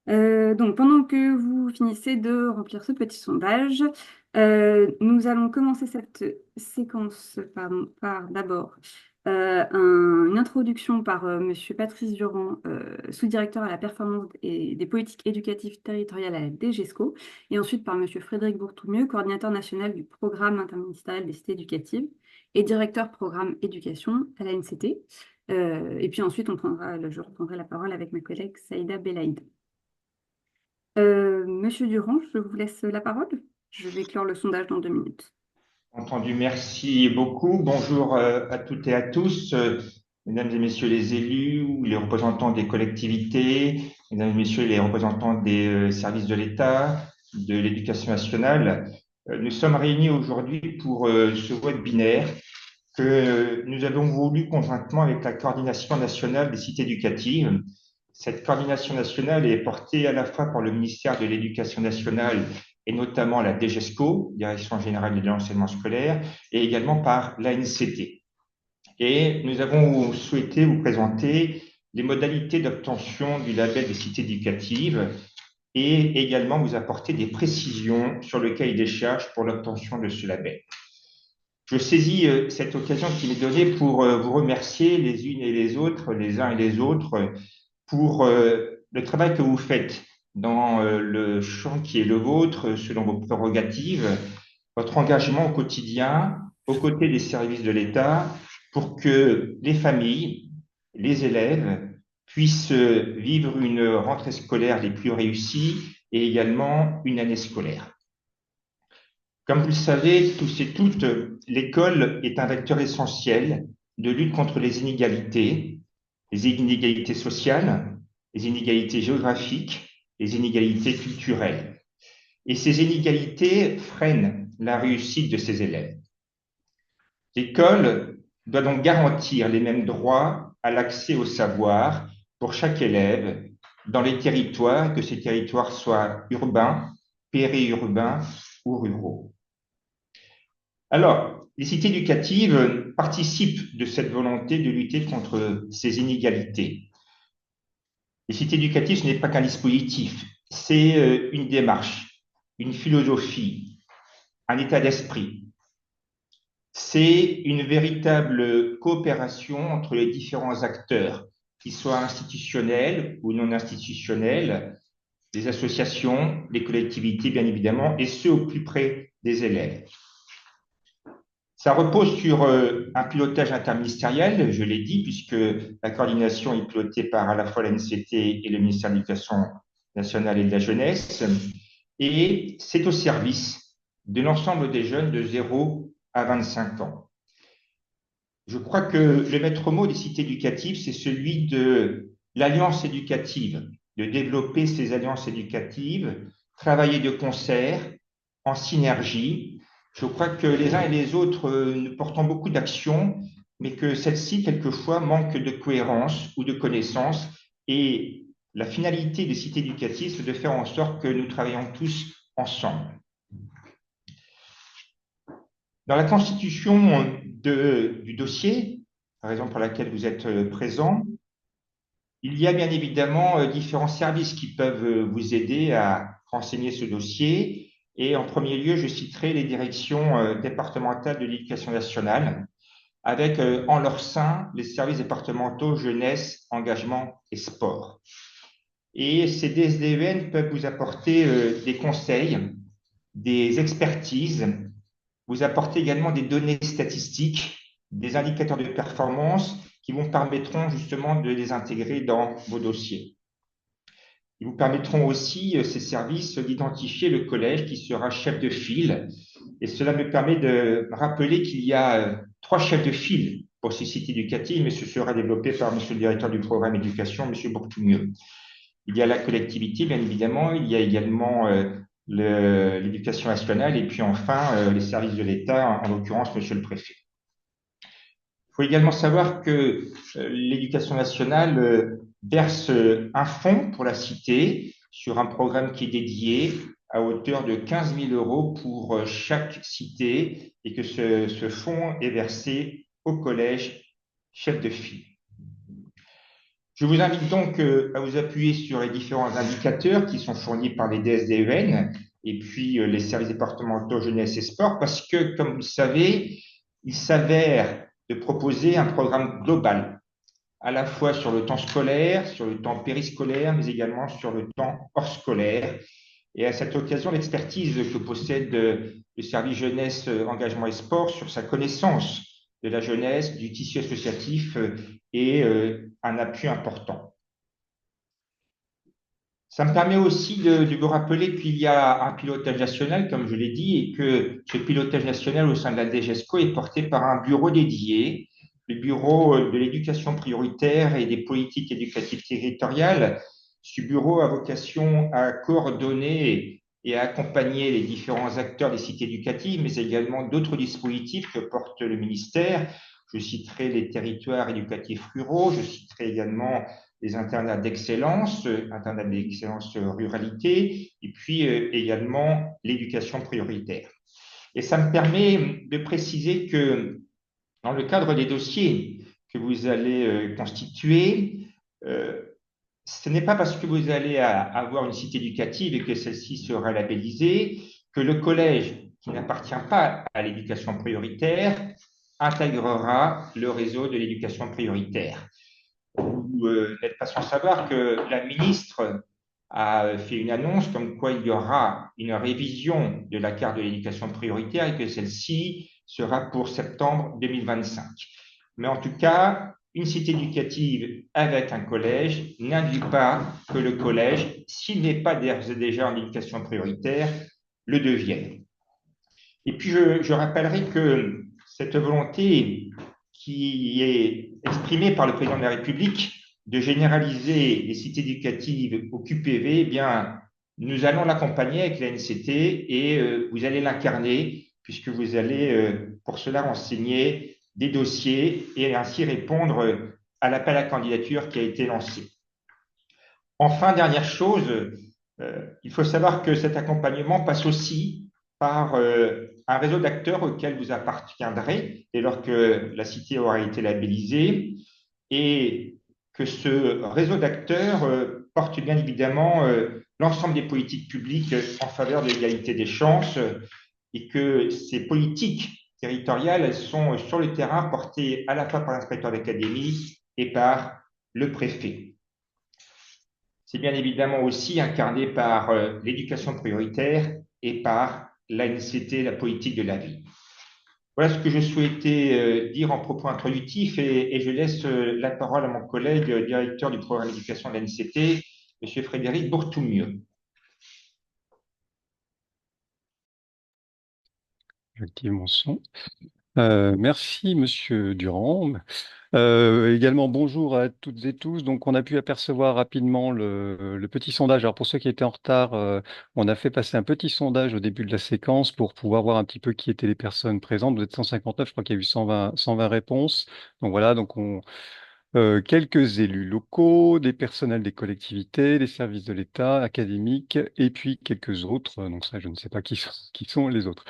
Donc, pendant que vous finissez de remplir ce petit sondage, nous allons commencer cette séquence par d'abord une introduction par Monsieur Patrice Durand, sous-directeur à la performance et des politiques éducatives territoriales à la DGESCO, et ensuite par Monsieur Frédéric Bourtoumieux, coordinateur national du programme interministériel des cités éducatives et directeur programme éducation à la NCT. Et puis ensuite, je reprendrai la parole avec ma collègue Saïda Belaïd. Monsieur Durand, je vous laisse la parole. Je vais clore le sondage dans 2 minutes. Entendu, merci beaucoup. Bonjour à toutes et à tous, mesdames et messieurs les élus, ou les représentants des collectivités, mesdames et messieurs les représentants des services de l'État, de l'éducation nationale. Nous sommes réunis aujourd'hui pour ce webinaire que nous avons voulu conjointement avec la coordination nationale des cités éducatives. Cette coordination nationale est portée à la fois par le ministère de l'Éducation nationale et notamment la DGESCO, Direction générale de l'enseignement scolaire, et également par l'ANCT. Et nous avons souhaité vous présenter les modalités d'obtention du label des cités éducatives et également vous apporter des précisions sur le cahier des charges pour l'obtention de ce label. Je saisis cette occasion qui m'est donnée pour vous remercier les unes et les autres, les uns et les autres, pour le travail que vous faites dans le champ qui est le vôtre, selon vos prérogatives, votre engagement au quotidien, aux côtés des services de l'État, pour que les familles, les élèves puissent vivre une rentrée scolaire les plus réussies et également une année scolaire. Comme vous le savez tous et toutes, l'école est un vecteur essentiel de lutte contre les inégalités sociales, les inégalités géographiques, les inégalités culturelles. Et ces inégalités freinent la réussite de ces élèves. L'école doit donc garantir les mêmes droits à l'accès au savoir pour chaque élève dans les territoires, que ces territoires soient urbains, périurbains ou ruraux. Alors, les cités éducatives participent de cette volonté de lutter contre ces inégalités. Les cités éducatives, ce n'est pas qu'un dispositif, c'est une démarche, une philosophie, un état d'esprit. C'est une véritable coopération entre les différents acteurs, qu'ils soient institutionnels ou non institutionnels, les associations, les collectivités, bien évidemment, et ceux au plus près des élèves. Ça repose sur un pilotage interministériel, je l'ai dit, puisque la coordination est pilotée par à la fois l'ANCT et le ministère de l'Éducation nationale et de la jeunesse, et c'est au service de l'ensemble des jeunes de 0 à 25 ans. Je crois que le maître mot des cités éducatives, c'est celui de l'alliance éducative, de développer ces alliances éducatives, travailler de concert, en synergie. Je crois que les uns et les autres nous portons beaucoup d'actions, mais que celles-ci, quelquefois, manquent de cohérence ou de connaissance. Et la finalité des cités éducatives, c'est de faire en sorte que nous travaillons tous ensemble. Dans la constitution du dossier, la raison pour laquelle vous êtes présent, il y a bien évidemment différents services qui peuvent vous aider à renseigner ce dossier. Et en premier lieu, je citerai les directions départementales de l'éducation nationale, avec en leur sein les services départementaux jeunesse, engagement et sport. Et ces DSDEN peuvent vous apporter des conseils, des expertises, vous apporter également des données statistiques, des indicateurs de performance qui vous permettront justement de les intégrer dans vos dossiers. Ils vous permettront aussi, ces services, d'identifier le collège qui sera chef de file. Et cela me permet de rappeler qu'il y a 3 chefs de file pour ces sites éducatifs, mais ce sera développé par Monsieur le directeur du programme éducation, Monsieur Bourtoumieux. Il y a la collectivité, bien évidemment, il y a également l'éducation nationale et puis enfin les services de l'État, en l'occurrence Monsieur le préfet. Il faut également savoir que l'éducation nationale verse un fonds pour la cité sur un programme qui est dédié à hauteur de 15 000 euros pour chaque cité et que ce fonds est versé au collège chef de file. Je vous invite donc à vous appuyer sur les différents indicateurs qui sont fournis par les DSDEN et puis les services départementaux jeunesse et sport parce que, comme vous le savez, il s'avère de proposer un programme global, à la fois sur le temps scolaire, sur le temps périscolaire, mais également sur le temps hors scolaire. Et à cette occasion, l'expertise que possède le service jeunesse, engagement et sport sur sa connaissance de la jeunesse, du tissu associatif est un appui important. Ça me permet aussi de vous rappeler qu'il y a un pilotage national, comme je l'ai dit, et que ce pilotage national au sein de la DGESCO est porté par un bureau dédié, le bureau de l'éducation prioritaire et des politiques éducatives territoriales. Ce bureau a vocation à coordonner et à accompagner les différents acteurs des cités éducatives, mais également d'autres dispositifs que porte le ministère. Je citerai les territoires éducatifs ruraux, je citerai également les internats d'excellence ruralité, et puis également l'éducation prioritaire. Et ça me permet de préciser que dans le cadre des dossiers que vous allez constituer, euh, ce n'est pas parce que vous allez avoir une cité éducative et que celle-ci sera labellisée que le collège, qui n'appartient pas à l'éducation prioritaire, intégrera le réseau de l'éducation prioritaire. Vous n'êtes pas sans savoir que la ministre a fait une annonce comme quoi il y aura une révision de la carte de l'éducation prioritaire et que celle-ci sera pour septembre 2025. Mais en tout cas, une cité éducative avec un collège n'induit pas que le collège, s'il n'est pas déjà en éducation prioritaire, le devienne. Et puis, je rappellerai que cette volonté qui est exprimée par le président de la République de généraliser les cités éducatives au QPV, eh bien, nous allons l'accompagner avec la NCT et vous allez l'incarner puisque vous allez pour cela renseigner des dossiers et ainsi répondre à l'appel à candidature qui a été lancé. Enfin, dernière chose, il faut savoir que cet accompagnement passe aussi par un réseau d'acteurs auquel vous appartiendrez dès lors que la cité aura été labellisée et que ce réseau d'acteurs porte bien évidemment l'ensemble des politiques publiques en faveur de l'égalité des chances et que ces politiques territoriales, elles sont sur le terrain portées à la fois par l'inspecteur d'académie et par le préfet. C'est bien évidemment aussi incarné par l'éducation prioritaire et par l'ANCT, la politique de la vie. Voilà ce que je souhaitais dire en propos introductifs et je laisse la parole à mon collègue directeur du programme d'éducation de l'ANCT, M. Frédéric Bourtoumieux. J'active mon son. Merci, Monsieur Durand. Également, bonjour à toutes et tous. Donc, on a pu apercevoir rapidement le petit sondage. Alors, pour ceux qui étaient en retard, on a fait passer un petit sondage au début de la séquence pour pouvoir voir un petit peu qui étaient les personnes présentes. Vous êtes 159, je crois qu'il y a eu 120 réponses. Donc, voilà, donc quelques élus locaux, des personnels des collectivités, des services de l'État, académiques, et puis quelques autres. Donc ça, je ne sais pas qui sont les autres.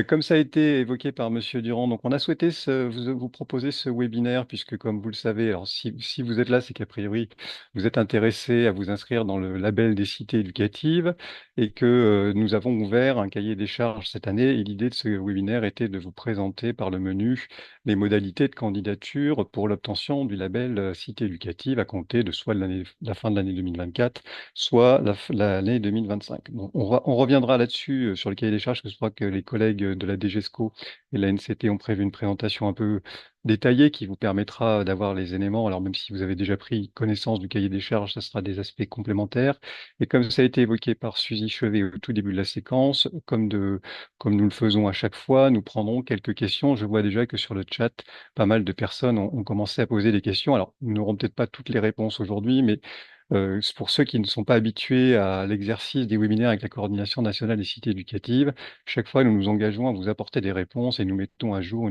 Comme ça a été évoqué par Monsieur Durand, donc on a souhaité vous proposer ce webinaire, puisque comme vous le savez, alors si vous êtes là, c'est qu'a priori, vous êtes intéressé à vous inscrire dans le label des cités éducatives, et que nous avons ouvert un cahier des charges cette année, et l'idée de ce webinaire était de vous présenter par le menu les modalités de candidature pour l'obtention du label Cité éducative à compter de soit la fin de l'année 2024, soit l'année 2025. Donc, on reviendra là-dessus sur le cahier des charges, que je crois que les collègues de la DGESCO et la NCT ont prévu une présentation un peu détaillée qui vous permettra d'avoir les éléments. Alors même si vous avez déjà pris connaissance du cahier des charges, ça sera des aspects complémentaires. Et comme ça a été évoqué par Suzy Chevet au tout début de la séquence, comme nous le faisons à chaque fois, nous prendrons quelques questions. Je vois déjà que sur le chat, pas mal de personnes ont commencé à poser des questions. Alors, nous n'aurons peut-être pas toutes les réponses aujourd'hui, mais pour ceux qui ne sont pas habitués à l'exercice des webinaires avec la Coordination nationale des cités éducatives, chaque fois, nous nous engageons à vous apporter des réponses et nous mettons à jour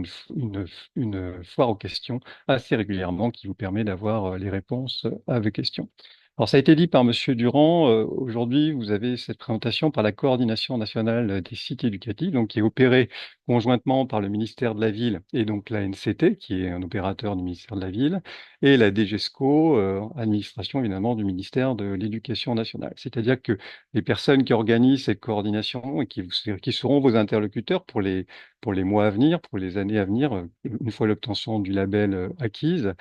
une foire aux questions assez régulièrement qui vous permet d'avoir les réponses à vos questions. Alors, ça a été dit par Monsieur Durand. Aujourd'hui, vous avez cette présentation par la Coordination nationale des sites éducatifs, donc qui est opérée conjointement par le ministère de la Ville et donc la NCT, qui est un opérateur du ministère de la Ville, et la DGESCO, administration évidemment du ministère de l'Éducation nationale. C'est-à-dire que les personnes qui organisent cette coordination et qui seront vos interlocuteurs pour les mois à venir, pour les années à venir, une fois l'obtention du label acquise,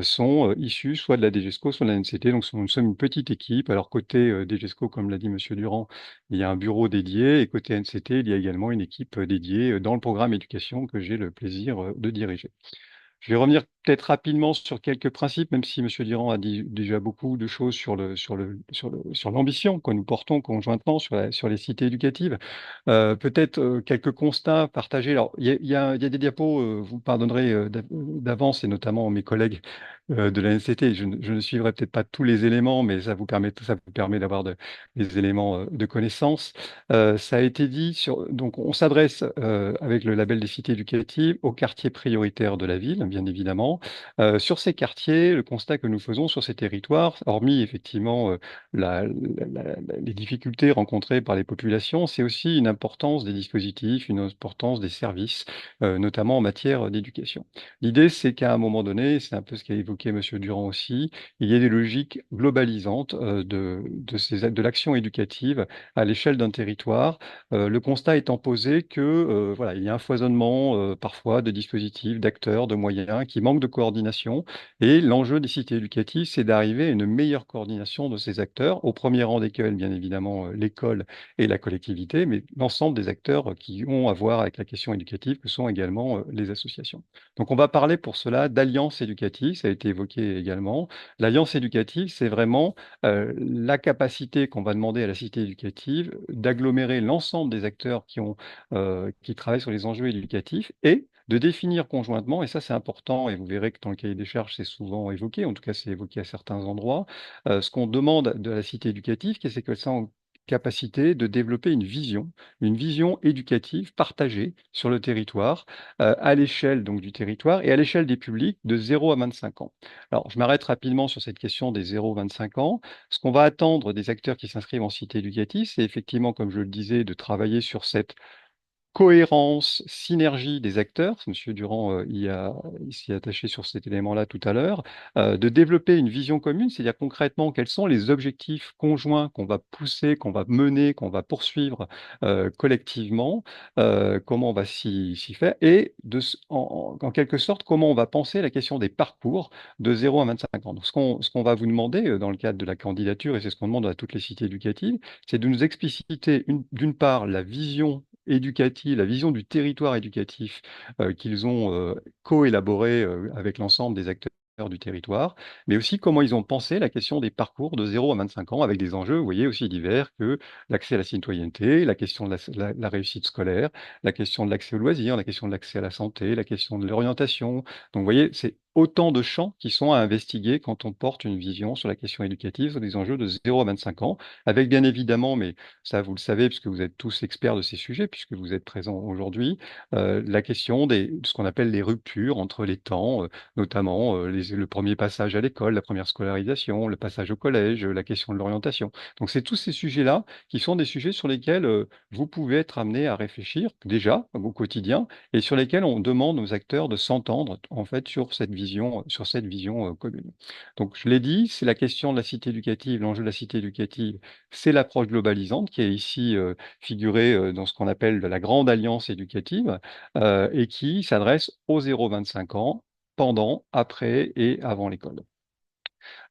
sont issus soit de la DGESCO, soit de la NCT. Donc, nous sommes une petite équipe. Alors, côté DGESCO, comme l'a dit Monsieur Durand, il y a un bureau dédié. Et côté NCT, il y a également une équipe dédiée dans le programme éducation que j'ai le plaisir de diriger. Je vais revenir peut-être rapidement sur quelques principes, même si Monsieur Durand a dit déjà beaucoup de choses sur l'ambition que nous portons conjointement sur les cités éducatives. Peut-être quelques constats partagés. Alors, il y a des diapos, vous me pardonnerez d'avance, et notamment mes collègues de la NCT. Je ne suivrai peut-être pas tous les éléments, mais ça vous permet d'avoir des éléments de connaissance. Ça a été dit donc on s'adresse avec le label des cités éducatives aux quartiers prioritaires de la ville, bien évidemment. Sur ces quartiers, le constat que nous faisons sur ces territoires, hormis effectivement les difficultés rencontrées par les populations, c'est aussi une importance des dispositifs, une importance des services, notamment en matière d'éducation. L'idée, c'est qu'à un moment donné, c'est un peu ce qu'a évoqué Monsieur Durand aussi, il y ait des logiques globalisantes de l'action éducative à l'échelle d'un territoire. Le constat étant posé que voilà, il y a un foisonnement parfois de dispositifs, d'acteurs, de moyens qui manquent de coordination. Et l'enjeu des cités éducatives, c'est d'arriver à une meilleure coordination de ces acteurs, au premier rang desquels, bien évidemment, l'école et la collectivité, mais l'ensemble des acteurs qui ont à voir avec la question éducative, que sont également les associations. Donc, on va parler pour cela d'alliance éducative, ça a été évoqué également. L'alliance éducative, c'est vraiment la capacité qu'on va demander à la cité éducative d'agglomérer l'ensemble des acteurs qui travaillent sur les enjeux éducatifs et de définir conjointement, et ça c'est important, et vous verrez que dans le cahier des charges c'est souvent évoqué, en tout cas c'est évoqué à certains endroits, ce qu'on demande de la cité éducative, c'est qu'elle soit en capacité de développer une vision éducative partagée sur le territoire, à l'échelle donc du territoire et à l'échelle des publics de 0 à 25 ans. Alors, je m'arrête rapidement sur cette question des 0-25 ans. Ce qu'on va attendre des acteurs qui s'inscrivent en cité éducative, c'est effectivement, comme je le disais, de travailler sur cette cohérence, synergie des acteurs, Monsieur Durand il s'y est attaché sur cet élément-là tout à l'heure, de développer une vision commune, c'est-à-dire concrètement quels sont les objectifs conjoints qu'on va pousser, qu'on va mener, qu'on va poursuivre collectivement, comment on va s'y faire, et en quelque sorte comment on va penser la question des parcours de 0 à 25 ans. Donc, ce qu'on va vous demander dans le cadre de la candidature, et c'est ce qu'on demande à toutes les cités éducatives, c'est de nous expliciter d'une part la vision éducative, la vision du territoire éducatif qu'ils ont coélaboré avec l'ensemble des acteurs du territoire, mais aussi comment ils ont pensé la question des parcours de 0 à 25 ans avec des enjeux, vous voyez, aussi divers que l'accès à la citoyenneté, la question de la réussite scolaire, la question de l'accès aux loisirs, la question de l'accès à la santé, la question de l'orientation. Donc, vous voyez, c'est autant de champs qui sont à investiguer quand on porte une vision sur la question éducative, sur des enjeux de 0 à 25 ans, avec bien évidemment, mais ça, vous le savez, puisque vous êtes tous experts de ces sujets, puisque vous êtes présents aujourd'hui, la question de ce qu'on appelle les ruptures entre les temps, notamment le premier passage à l'école, la première scolarisation, le passage au collège, la question de l'orientation. Donc, c'est tous ces sujets-là qui sont des sujets sur lesquels vous pouvez être amené à réfléchir déjà au quotidien et sur lesquels on demande aux acteurs de s'entendre en fait sur cette vision commune. Donc, je l'ai dit, c'est la question de la cité éducative, l'enjeu de la cité éducative, c'est l'approche globalisante qui est ici figurée dans ce qu'on appelle la grande alliance éducative et qui s'adresse aux 0-25 ans, pendant, après et avant l'école.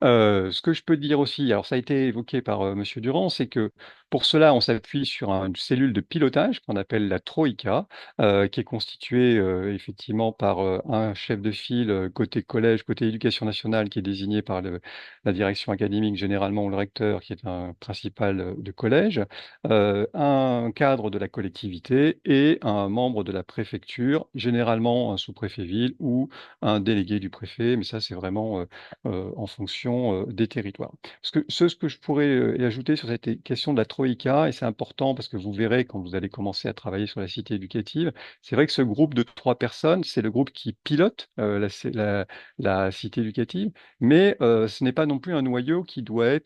Ce que je peux dire aussi, alors ça a été évoqué par Monsieur Durand, c'est que pour cela, on s'appuie sur une cellule de pilotage qu'on appelle la Troïka, qui est constituée effectivement par un chef de file côté collège, côté éducation nationale, qui est désigné par la direction académique généralement ou le recteur, qui est un principal de collège, un cadre de la collectivité et un membre de la préfecture, généralement un sous-préfet ville ou un délégué du préfet, mais ça c'est vraiment en fonction des territoires. Ce que je pourrais ajouter sur cette question de la troïka, et c'est important parce que vous verrez quand vous allez commencer à travailler sur la cité éducative, c'est vrai que ce groupe de 3 personnes, c'est le groupe qui pilote la cité éducative, mais ce n'est pas non plus un noyau qui doit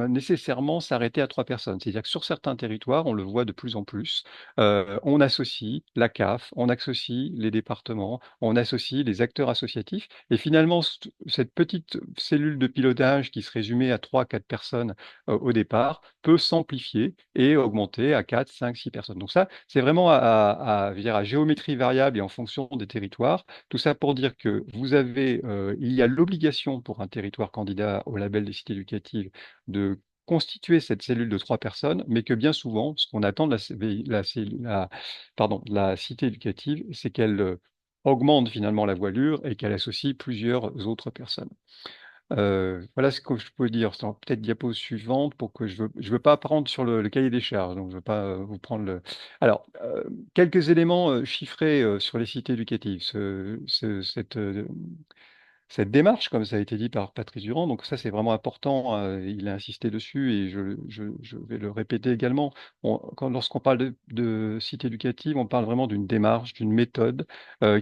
nécessairement s'arrêter à 3 personnes. C'est-à-dire que sur certains territoires, on le voit de plus en plus, on associe la CAF, on associe les départements, on associe les acteurs associatifs, et finalement, cette petite cellule de pilotage qui se résumait à 3, 4 personnes au départ peut s'amplifier et augmenter à 4, 5, 6 personnes. Donc ça, c'est vraiment je veux dire, à géométrie variable et en fonction des territoires. Tout ça pour dire que il y a l'obligation pour un territoire candidat au label des cités éducatives de constituer cette cellule de 3 personnes, mais que bien souvent, ce qu'on attend de la cité éducative, c'est qu'elle augmente finalement la voilure et qu'elle associe plusieurs autres personnes. Voilà ce que je peux dire. C'est peut-être diapo suivante pour que je veux pas prendre sur le cahier des charges, donc je veux pas vous prendre le. Alors, quelques éléments chiffrés sur les cités éducatives. Cette démarche, comme ça a été dit par Patrice Durand, donc ça c'est vraiment important, il a insisté dessus et je vais le répéter également. Lorsqu'on parle de cité éducative, on parle vraiment d'une démarche, d'une méthode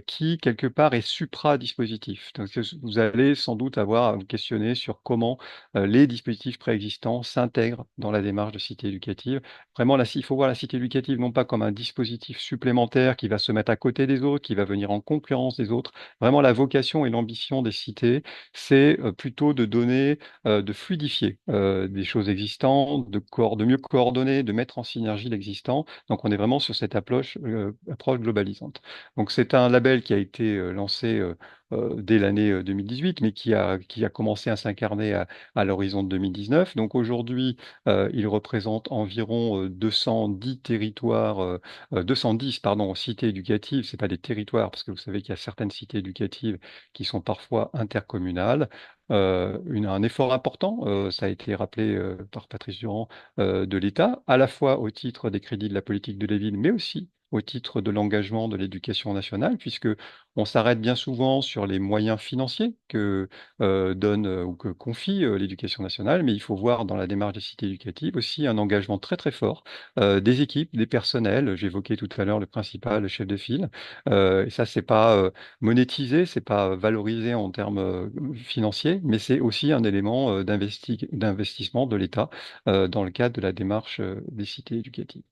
qui, quelque part, est supra-dispositif. Donc, vous allez sans doute avoir à vous questionner sur comment les dispositifs préexistants s'intègrent dans la démarche de cité éducative. Vraiment, là, il faut voir la cité éducative non pas comme un dispositif supplémentaire qui va se mettre à côté des autres, qui va venir en concurrence des autres. Vraiment, la vocation et l'ambition des cités, c'est plutôt de donner, de fluidifier des choses existantes, de mieux coordonner, de mettre en synergie l'existant. Donc, on est vraiment sur cette approche globalisante. Donc, c'est un label qui a été lancé dès l'année 2018, mais qui a commencé à s'incarner à l'horizon de 2019. Donc, aujourd'hui, il représente environ 210 territoires, 210, pardon, cités éducatives. C'est pas des territoires, parce que vous savez qu'il y a certaines cités éducatives qui sont parfois intercommunales. Un effort important, ça a été rappelé par Patrice Durand, de l'État, à la fois au titre des crédits de la politique de la ville, mais aussi au titre de l'engagement de l'éducation nationale, puisque on s'arrête bien souvent sur les moyens financiers que donne ou que confie l'éducation nationale, mais il faut voir dans la démarche des cités éducatives aussi un engagement très très fort des équipes, des personnels. J'évoquais tout à l'heure le principal, le chef de file. Et ça, c'est pas monétisé, c'est pas valorisé en termes financiers, mais c'est aussi un élément d'investissement de l'État dans le cadre de la démarche des cités éducatives.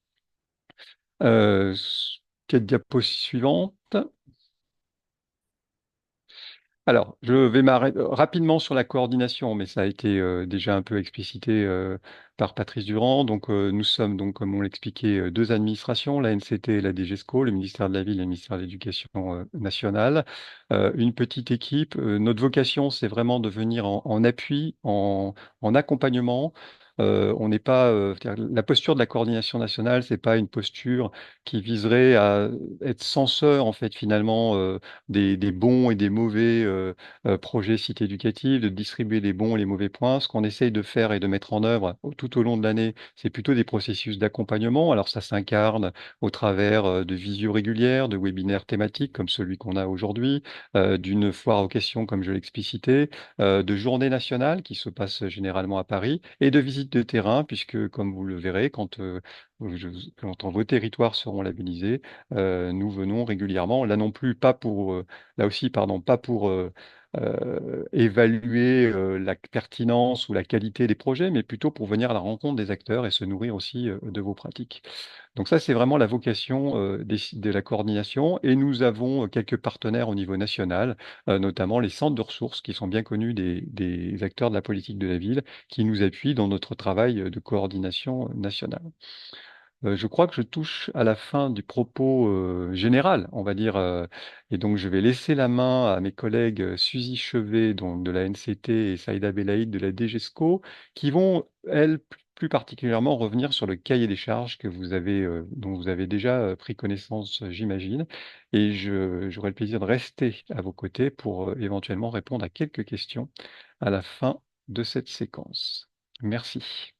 Euh, Quelle diapo suivante? Alors, je vais m'arrêter rapidement sur la coordination, mais ça a été déjà un peu explicité par Patrice Durand. Donc, nous sommes, donc, comme on l'expliquait, 2 administrations, la NCT et la DGESCO, le ministère de la Ville et le ministère de l'Éducation nationale. Une petite équipe. Notre vocation, c'est vraiment de venir en appui, en accompagnement. On n'est pas, c'est-à-dire, la posture de la coordination nationale, c'est pas une posture qui viserait à être censeur, en fait, finalement, des bons et des mauvais projets cités éducatives, de distribuer les bons et les mauvais points. Ce qu'on essaye de faire et de mettre en œuvre tout au long de l'année, c'est plutôt des processus d'accompagnement. Alors ça s'incarne au travers de visio régulières, de webinaires thématiques comme celui qu'on a aujourd'hui, d'une foire aux questions comme je l'explicitais, de journées nationales qui se passent généralement à Paris et de visites de terrain puisque comme vous le verrez, quand vos territoires seront labellisés, nous venons régulièrement, là non plus pas pour, là aussi, pardon, pas pour évaluer la pertinence ou la qualité des projets, mais plutôt pour venir à la rencontre des acteurs et se nourrir aussi de vos pratiques. Donc ça, c'est vraiment la vocation de la coordination. Et nous avons quelques partenaires au niveau national, notamment les centres de ressources qui sont bien connus des acteurs de la politique de la ville, qui nous appuient dans notre travail de coordination nationale. Je crois que je touche à la fin du propos général, on va dire, et donc je vais laisser la main à mes collègues Suzy Chevet, donc de la NCT, et Saïda Belaïd de la DGESCO, qui vont, elles, plus particulièrement revenir sur le cahier des charges dont vous avez déjà pris connaissance, j'imagine, et j'aurai le plaisir de rester à vos côtés pour éventuellement répondre à quelques questions à la fin de cette séquence. Merci.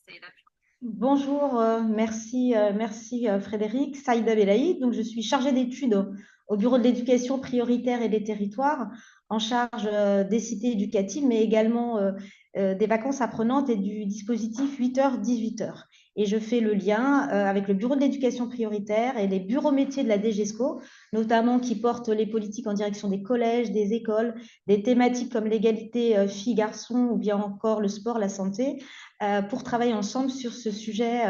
C'est là. Bonjour, merci Frédéric. Saïda Belaïd, donc je suis chargée d'études au Bureau de l'éducation prioritaire et des territoires, en charge des cités éducatives, mais également des vacances apprenantes et du dispositif 8h-18h. Et je fais le lien avec le Bureau de l'éducation prioritaire et les bureaux métiers de la DGESCO, notamment qui portent les politiques en direction des collèges, des écoles, des thématiques comme l'égalité filles-garçons ou bien encore le sport, la santé, pour travailler ensemble sur ce sujet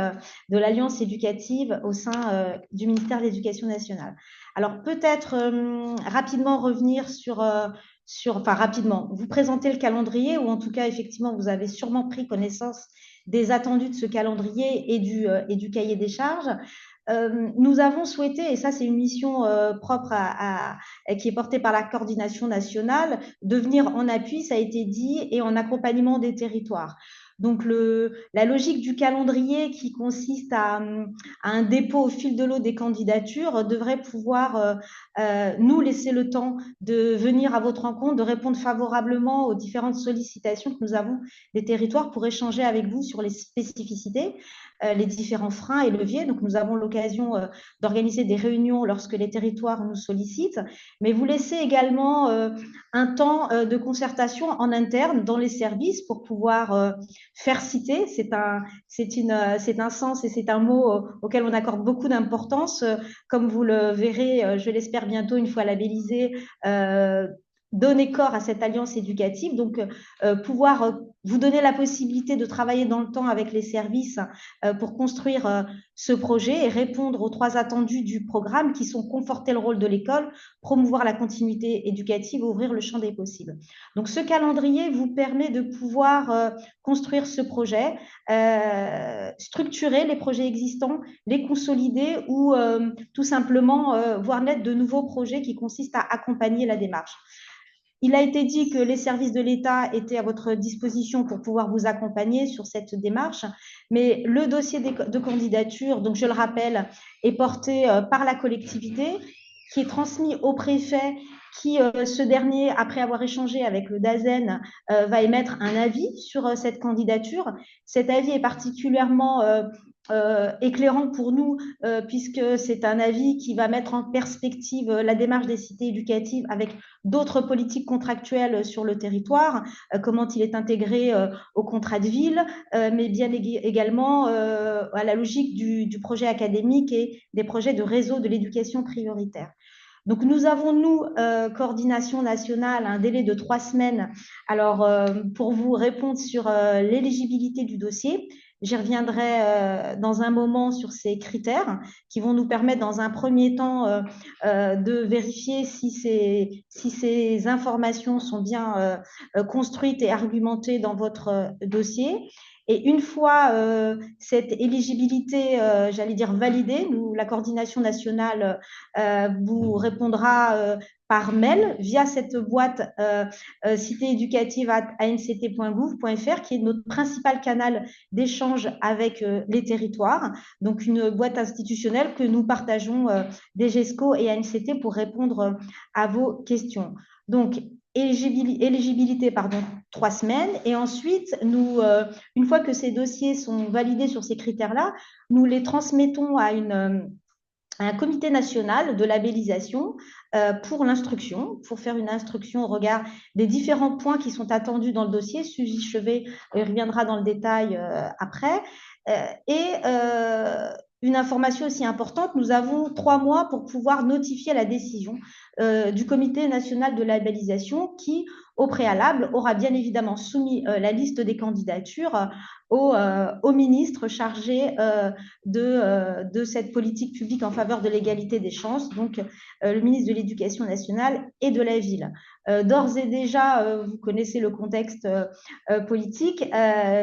de l'alliance éducative au sein du ministère de l'Éducation nationale. Alors peut-être rapidement revenir enfin rapidement, vous présenter le calendrier, ou en tout cas effectivement vous avez sûrement pris connaissance des attendus de ce calendrier et du cahier des charges. Nous avons souhaité, et ça c'est une mission propre qui est portée par la coordination nationale, de venir en appui, ça a été dit, et en accompagnement des territoires. Donc la logique du calendrier qui consiste à un dépôt au fil de l'eau des candidatures devrait pouvoir nous laisser le temps de venir à votre rencontre, de répondre favorablement aux différentes sollicitations que nous avons des territoires pour échanger avec vous sur les spécificités, les différents freins et leviers. Donc nous avons l'occasion d'organiser des réunions lorsque les territoires nous sollicitent, mais vous laissez également un temps de concertation en interne dans les services pour pouvoir faire citer. C'est un sens et c'est un mot auquel on accorde beaucoup d'importance. Comme vous le verrez, je l'espère bientôt, une fois labellisé, donner corps à cette alliance éducative, donc pouvoir vous donner la possibilité de travailler dans le temps avec les services pour construire ce projet et répondre aux 3 attendus du programme qui sont conforter le rôle de l'école, promouvoir la continuité éducative, ouvrir le champ des possibles. Donc ce calendrier vous permet de pouvoir construire ce projet, structurer les projets existants, les consolider ou tout simplement voir naître de nouveaux projets qui consistent à accompagner la démarche. Il a été dit que les services de l'État étaient à votre disposition pour pouvoir vous accompagner sur cette démarche, mais le dossier de candidature, donc je le rappelle, est porté par la collectivité, qui est transmis au préfet, qui, ce dernier, après avoir échangé avec le DAZEN, va émettre un avis sur cette candidature. Cet avis est particulièrement éclairant pour nous, puisque c'est un avis qui va mettre en perspective la démarche des cités éducatives avec d'autres politiques contractuelles sur le territoire, comment il est intégré au contrat de ville, mais bien également à la logique du projet académique et des projets de réseau de l'éducation prioritaire. Donc, nous avons, nous, coordination nationale, un délai de 3 semaines. Alors, pour vous répondre sur l'éligibilité du dossier, j'y reviendrai dans un moment sur ces critères qui vont nous permettre, dans un premier temps, de vérifier si ces informations sont bien construites et argumentées dans votre dossier. Et une fois cette éligibilité, j'allais dire validée, nous, la coordination nationale vous répondra par mail via cette boîte citééducative@anct.gouv.fr, qui est notre principal canal d'échange avec les territoires. Donc, une boîte institutionnelle que nous partageons DGESCO et ANCT pour répondre à vos questions. Donc, éligibilité, 3 semaines. Et ensuite, nous, une fois que ces dossiers sont validés sur ces critères-là, nous les transmettons à un comité national de labellisation pour l'instruction, pour faire une instruction au regard des différents points qui sont attendus dans le dossier. Suzy Chevet reviendra dans le détail après. Une information aussi importante, nous avons 3 mois pour pouvoir notifier la décision du comité national de labellisation qui, au préalable, aura bien évidemment soumis la liste des candidatures au ministre chargé de cette politique publique en faveur de l'égalité des chances, donc le ministre de l'Éducation nationale et de la ville. D'ores et déjà, vous connaissez le contexte politique,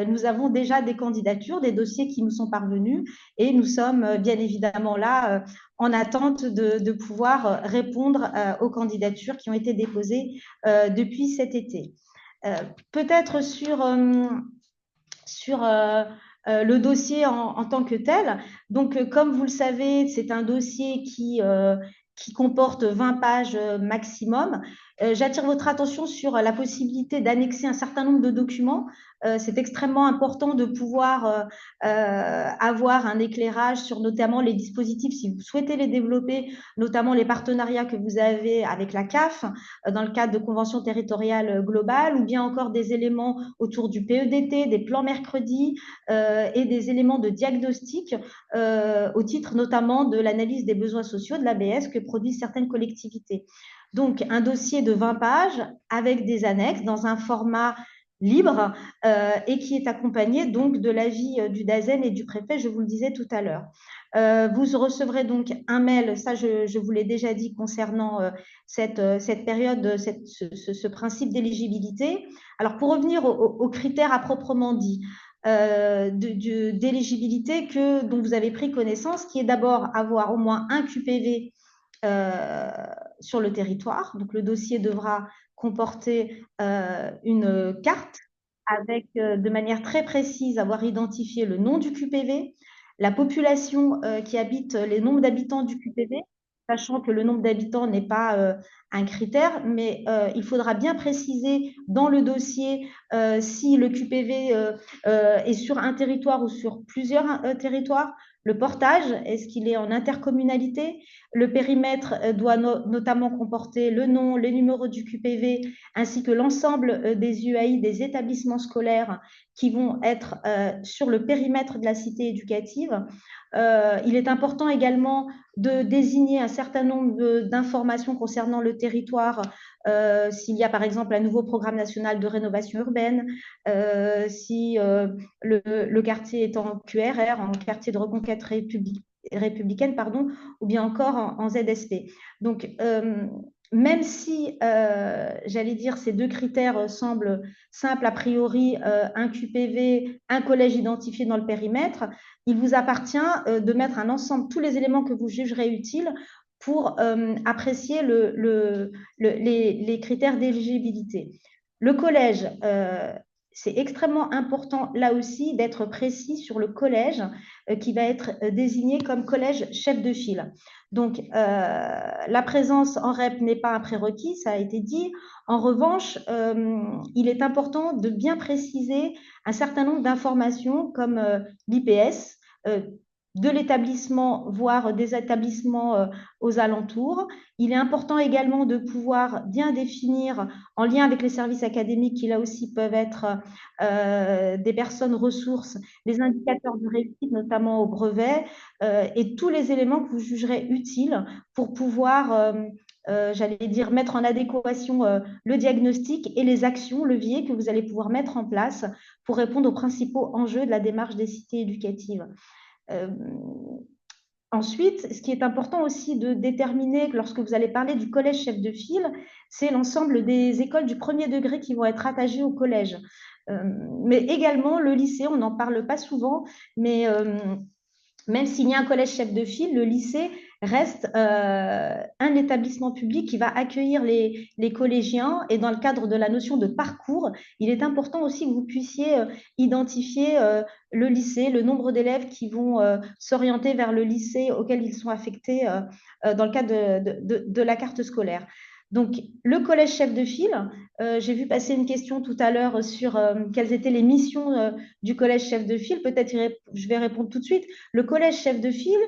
nous avons déjà des candidatures, des dossiers qui nous sont parvenus et nous sommes bien évidemment là en attente de pouvoir répondre aux candidatures qui ont été déposées depuis cet été. Peut-être sur le dossier en tant que tel. Donc, comme vous le savez, c'est un dossier qui comporte 20 pages maximum. J'attire votre attention sur la possibilité d'annexer un certain nombre de documents c'est extrêmement important de pouvoir avoir un éclairage sur notamment les dispositifs, si vous souhaitez les développer, notamment les partenariats que vous avez avec la CAF dans le cadre de conventions territoriales globales, ou bien encore des éléments autour du PEDT, des plans mercredi et des éléments de diagnostic au titre notamment de l'analyse des besoins sociaux de l'ABS que produisent certaines collectivités. Donc, un dossier de 20 pages avec des annexes dans un format libre et qui est accompagné donc de l'avis du DAZEN et du préfet, je vous le disais tout à l'heure. Vous recevrez donc un mail, ça je vous l'ai déjà dit concernant cette période, ce principe d'éligibilité. Alors pour revenir aux critères à proprement dit, d'éligibilité dont vous avez pris connaissance, qui est d'abord avoir au moins un QPV sur le territoire. Donc le dossier devra comporter une carte avec de manière très précise avoir identifié le nom du QPV, la population qui habite, les nombres d'habitants du QPV, sachant que le nombre d'habitants n'est pas un critère, mais il faudra bien préciser dans le dossier si le QPV est sur un territoire ou sur plusieurs territoires. Le portage, est-ce qu'il est en intercommunalité? Le périmètre doit notamment comporter le nom, les numéros du QPV, ainsi que l'ensemble des UAI des établissements scolaires qui vont être sur le périmètre de la cité éducative. Il est important également de désigner un certain nombre d'informations concernant le territoire, s'il y a par exemple un nouveau programme national de rénovation urbaine, si le quartier est en QRR, en quartier de reconquête républicaine, pardon, ou bien encore en ZSP. Donc, même si, j'allais dire, ces deux critères semblent simples a priori, un QPV, un collège identifié dans le périmètre, il vous appartient de mettre un ensemble, tous les éléments que vous jugerez utiles pour apprécier les critères d'éligibilité. Le collège, c'est extrêmement important là aussi d'être précis sur le collège qui va être désigné comme collège chef de file. Donc, la présence en REP n'est pas un prérequis, ça a été dit. En revanche, il est important de bien préciser un certain nombre d'informations comme l'IPS de l'établissement, voire des établissements aux alentours. Il est important également de pouvoir bien définir, en lien avec les services académiques qui là aussi peuvent être des personnes ressources, les indicateurs de réussite, notamment au brevet, et tous les éléments que vous jugerez utiles pour pouvoir, j'allais dire, mettre en adéquation le diagnostic et les actions, leviers que vous allez pouvoir mettre en place pour répondre aux principaux enjeux de la démarche des cités éducatives. Ensuite, ce qui est important aussi de déterminer lorsque vous allez parler du collège chef de file, c'est l'ensemble des écoles du premier degré qui vont être rattachées au collège. Mais également le lycée, on n'en parle pas souvent, mais même s'il y a un collège chef de file, le lycée reste un établissement public qui va accueillir les collégiens, et dans le cadre de la notion de parcours, il est important aussi que vous puissiez identifier le lycée, le nombre d'élèves qui vont s'orienter vers le lycée auquel ils sont affectés dans le cadre de la carte scolaire. Donc, le collège chef de file, j'ai vu passer une question tout à l'heure sur quelles étaient les missions du collège chef de file. Peut-être je vais répondre tout de suite. Le collège chef de file,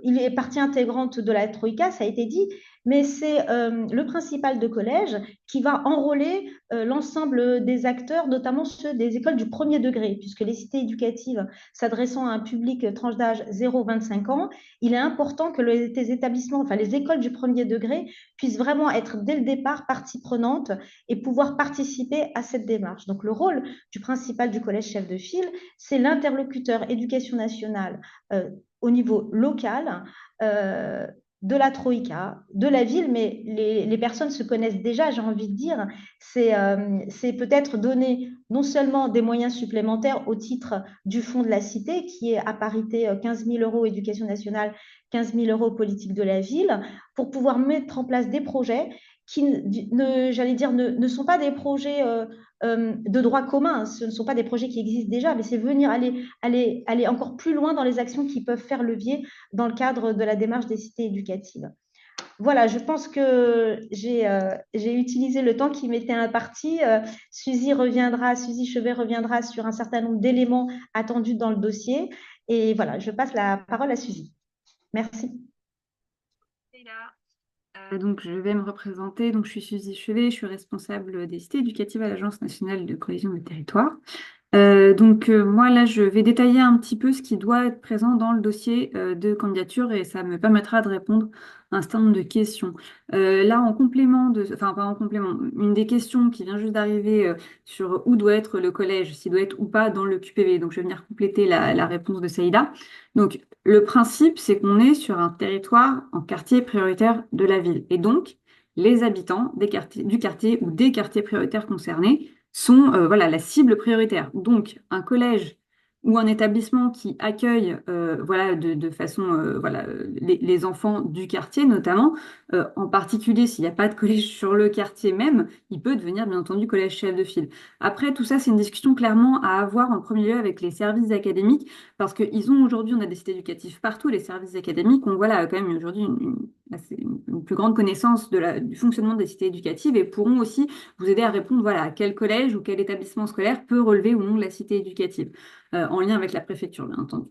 il est partie intégrante de la Troïka, ça a été dit, mais c'est le principal de collège qui va enrôler l'ensemble des acteurs, notamment ceux des écoles du premier degré, puisque les cités éducatives s'adressant à un public tranche d'âge 0-25 ans, il est important que les établissements, enfin les écoles du premier degré, puissent vraiment être dès le départ partie prenante et pouvoir participer à cette démarche. Donc le rôle du principal du collège chef de file, c'est l'interlocuteur éducation nationale au niveau local, de la Troïka, de la ville, mais les personnes se connaissent déjà, j'ai envie de dire. C'est peut-être donner non seulement des moyens supplémentaires au titre du fonds de la cité, qui est à parité 15 000 € éducation nationale, 15 000 € politique de la ville, pour pouvoir mettre en place des projets qui, j'allais dire, ne sont pas des projets de droit commun, ce ne sont pas des projets qui existent déjà, mais c'est venir aller encore plus loin dans les actions qui peuvent faire levier dans le cadre de la démarche des cités éducatives. voilà, je pense que j'ai utilisé le temps qui m'était imparti. Suzy Chevet reviendra sur un certain nombre d'éléments attendus dans le dossier. Et voilà, je passe la parole à Suzy. Merci. Donc, je vais me représenter. Donc, je suis Suzy Chevet, je suis responsable des cités éducatives à l'Agence nationale de cohésion des territoires. Moi, là, je vais détailler un petit peu ce qui doit être présent dans le dossier de candidature et ça me permettra de répondre à un certain nombre de questions. Là, en complément enfin, pas en complément, une des questions qui vient juste d'arriver sur où doit être le collège, s'il doit être ou pas dans le QPV. Donc, je vais venir compléter la réponse de Saïda. Donc, le principe, c'est qu'on est sur un territoire en quartier prioritaire de la ville. Et donc, les habitants du quartier ou des quartiers prioritaires concernés sont voilà, la cible prioritaire. Donc, un collège ou un établissement qui accueille voilà, de façon voilà, les enfants du quartier notamment, en particulier s'il n'y a pas de collège sur le quartier même, il peut devenir bien entendu collège chef de file. Après, tout ça, c'est une discussion clairement à avoir en premier lieu avec les services académiques, parce qu'ils ont aujourd'hui, on a des cités éducatives partout, les services académiques ont voilà, quand même aujourd'hui une plus grande connaissance du fonctionnement des cités éducatives et pourront aussi vous aider à répondre voilà, à quel collège ou quel établissement scolaire peut relever ou non la cité éducative, en lien avec la préfecture, bien entendu.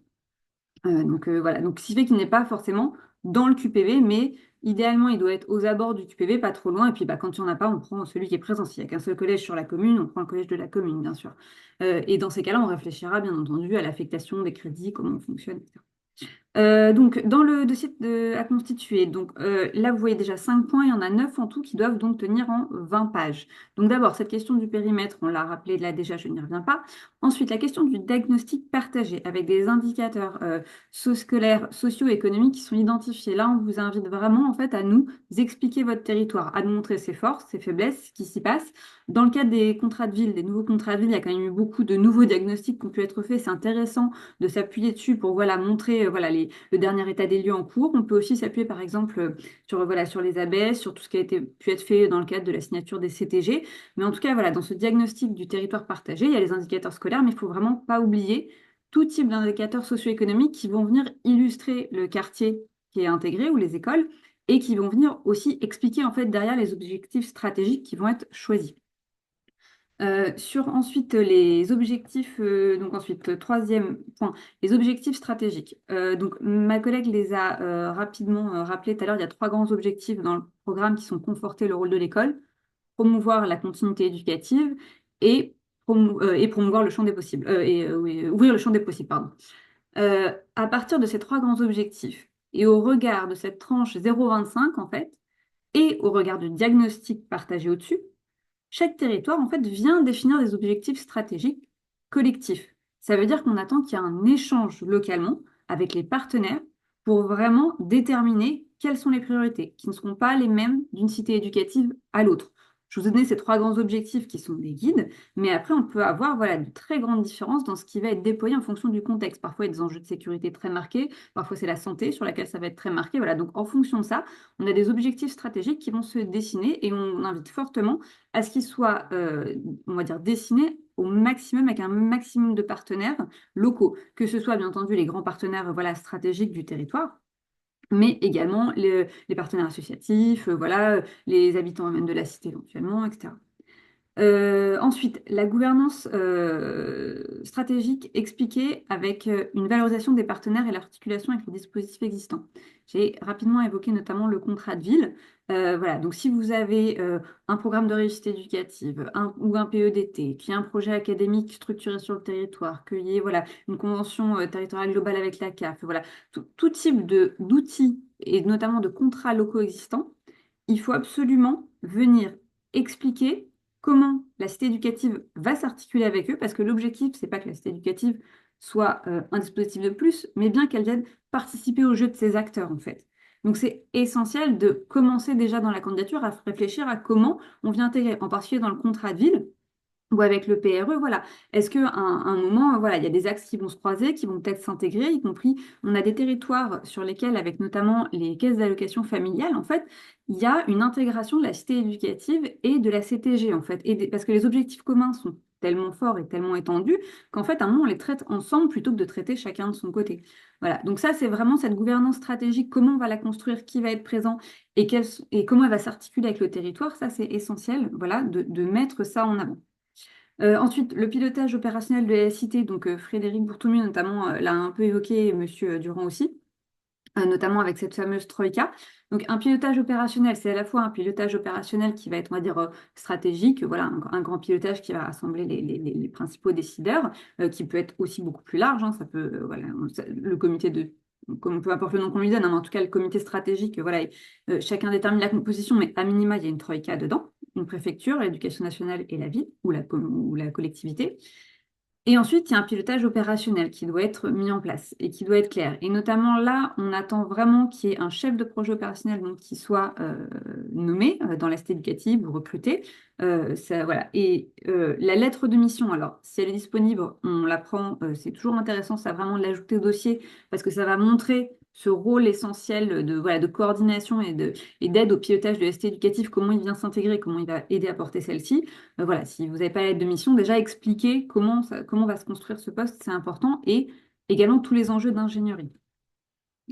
Voilà, donc ce qui fait qu'il n'est pas forcément dans le QPV, mais idéalement, il doit être aux abords du QPV, pas trop loin. Et puis, quand il n'y en a pas, on prend celui qui est présent. S'il n'y a qu'un seul collège sur la commune, on prend le collège de la commune, bien sûr. Et dans ces cas-là, on réfléchira, bien entendu, à l'affectation des crédits, comment on fonctionne, etc. Donc, dans le dossier à constituer, là, vous voyez déjà 5 points, il y en a 9 en tout qui doivent donc tenir en 20 pages. Donc, d'abord, cette question du périmètre, on l'a rappelé là déjà, je n'y reviens pas. Ensuite, la question du diagnostic partagé avec des indicateurs scolaires, socio-économiques qui sont identifiés. Là, on vous invite vraiment en fait à nous expliquer votre territoire, à nous montrer ses forces, ses faiblesses, ce qui s'y passe. Dans le cadre des contrats de ville, des nouveaux contrats de ville, il y a quand même eu beaucoup de nouveaux diagnostics qui ont pu être faits. C'est intéressant de s'appuyer dessus pour voilà, montrer voilà, le dernier état des lieux en cours. On peut aussi s'appuyer par exemple voilà, sur les ABS, sur tout ce qui a pu être fait dans le cadre de la signature des CTG. Mais en tout cas, voilà, dans ce diagnostic du territoire partagé, il y a les indicateurs scolaires, mais il ne faut vraiment pas oublier tout type d'indicateurs socio-économiques qui vont venir illustrer le quartier qui est intégré ou les écoles et qui vont venir aussi expliquer en fait derrière les objectifs stratégiques qui vont être choisis. Sur ensuite les objectifs, donc ensuite troisième point, les objectifs stratégiques. Donc ma collègue les a rapidement rappelés tout à l'heure. Il y a 3 grands objectifs dans le programme qui sont conforter le rôle de l'école, promouvoir la continuité éducative et, et promouvoir le champ des possibles, oui, ouvrir le champ des possibles, pardon. À partir de ces 3 grands objectifs et au regard de cette tranche 0,25 en fait, et au regard du diagnostic partagé au-dessus, chaque territoire, en fait, vient définir des objectifs stratégiques collectifs. Ça veut dire qu'on attend qu'il y ait un échange localement avec les partenaires pour vraiment déterminer quelles sont les priorités, qui ne seront pas les mêmes d'une cité éducative à l'autre. Je vous ai donné ces 3 grands objectifs qui sont des guides, mais après, on peut avoir voilà, de très grandes différences dans ce qui va être déployé en fonction du contexte. Parfois, il y a des enjeux de sécurité très marqués, parfois, c'est la santé sur laquelle ça va être très marqué. Voilà. Donc, en fonction de ça, on a des objectifs stratégiques qui vont se dessiner et on invite fortement à ce qu'ils soient, on va dire, dessinés au maximum avec un maximum de partenaires locaux, que ce soit bien entendu les grands partenaires voilà, stratégiques du territoire, mais également les partenaires associatifs, voilà, les habitants même de la cité éventuellement, etc. Ensuite, la gouvernance stratégique expliquée avec une valorisation des partenaires et l'articulation avec les dispositifs existants. J'ai rapidement évoqué notamment le contrat de ville. Voilà, donc si vous avez un programme de réussite éducative ou un PEDT, qu'il y ait un projet académique structuré sur le territoire, qu'il y ait voilà, une convention territoriale globale avec la CAF, voilà, tout type d'outils et notamment de contrats locaux existants, il faut absolument venir expliquer comment la cité éducative va s'articuler avec eux, parce que l'objectif, c'est pas que la cité éducative soit un dispositif de plus, mais bien qu'elle vienne participer au jeu de ces acteurs, en fait. Donc, c'est essentiel de commencer déjà dans la candidature à réfléchir à comment on vient intégrer, en particulier dans le contrat de ville, ou avec le PRE, voilà. Est-ce qu'à un moment, voilà, il y a des axes qui vont se croiser, qui vont peut-être s'intégrer, y compris, on a des territoires sur lesquels, avec notamment les caisses d'allocation familiale, en fait, il y a une intégration de la cité éducative et de la CTG, en fait, parce que les objectifs communs sont tellement fort et tellement étendu qu'en fait, à un moment, on les traite ensemble plutôt que de traiter chacun de son côté. Voilà, donc ça, c'est vraiment cette gouvernance stratégique, comment on va la construire, qui va être présent et comment elle va s'articuler avec le territoire. Ça, c'est essentiel, voilà, de mettre ça en avant. Ensuite, le pilotage opérationnel de la cité, donc Frédéric Bourtoumi notamment l'a un peu évoqué, et Monsieur Durand aussi, notamment avec cette fameuse Troïka. Donc un pilotage opérationnel, c'est à la fois un pilotage opérationnel qui va être, on va dire, stratégique, voilà, un grand pilotage qui va rassembler les principaux décideurs, qui peut être aussi beaucoup plus large, hein, ça peut, voilà, le comité de, comme peu importe le nom qu'on lui donne, hein, mais en tout cas le comité stratégique, voilà, chacun détermine la composition, mais à minima, il y a une Troïka dedans, une préfecture, l'éducation nationale et la ville, ou la collectivité. Et ensuite, il y a un pilotage opérationnel qui doit être mis en place et qui doit être clair. Et notamment là, on attend vraiment qu'il y ait un chef de projet opérationnel donc, qui soit nommé dans la cité éducative ou recruté. Voilà. Et la lettre de mission, alors, si elle est disponible, on la prend. C'est toujours intéressant, ça vraiment de l'ajouter au dossier parce que ça va montrer ce rôle essentiel voilà, de coordination et d'aide au pilotage de la cité éducative, comment il vient s'intégrer, comment il va aider à porter celle-ci. Voilà, si vous n'avez pas l'aide de mission, déjà expliquer comment va se construire ce poste, c'est important, et également tous les enjeux d'ingénierie.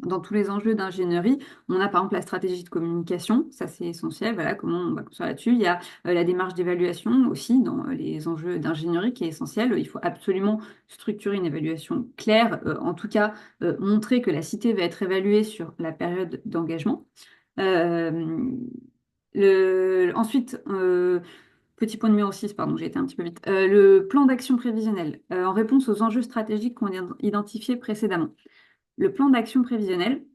Dans tous les enjeux d'ingénierie, on a par exemple la stratégie de communication, ça c'est essentiel, voilà comment on va construire là-dessus. Il y a la démarche d'évaluation aussi dans les enjeux d'ingénierie qui est essentielle. Il faut absolument structurer une évaluation claire, en tout cas montrer que la cité va être évaluée sur la période d'engagement. Euh, Ensuite, petit point numéro 6, pardon, j'ai été un petit peu vite. Le plan d'action prévisionnel, en réponse aux enjeux stratégiques qu'on a identifiés précédemment. Le plan d'action prévisionnel,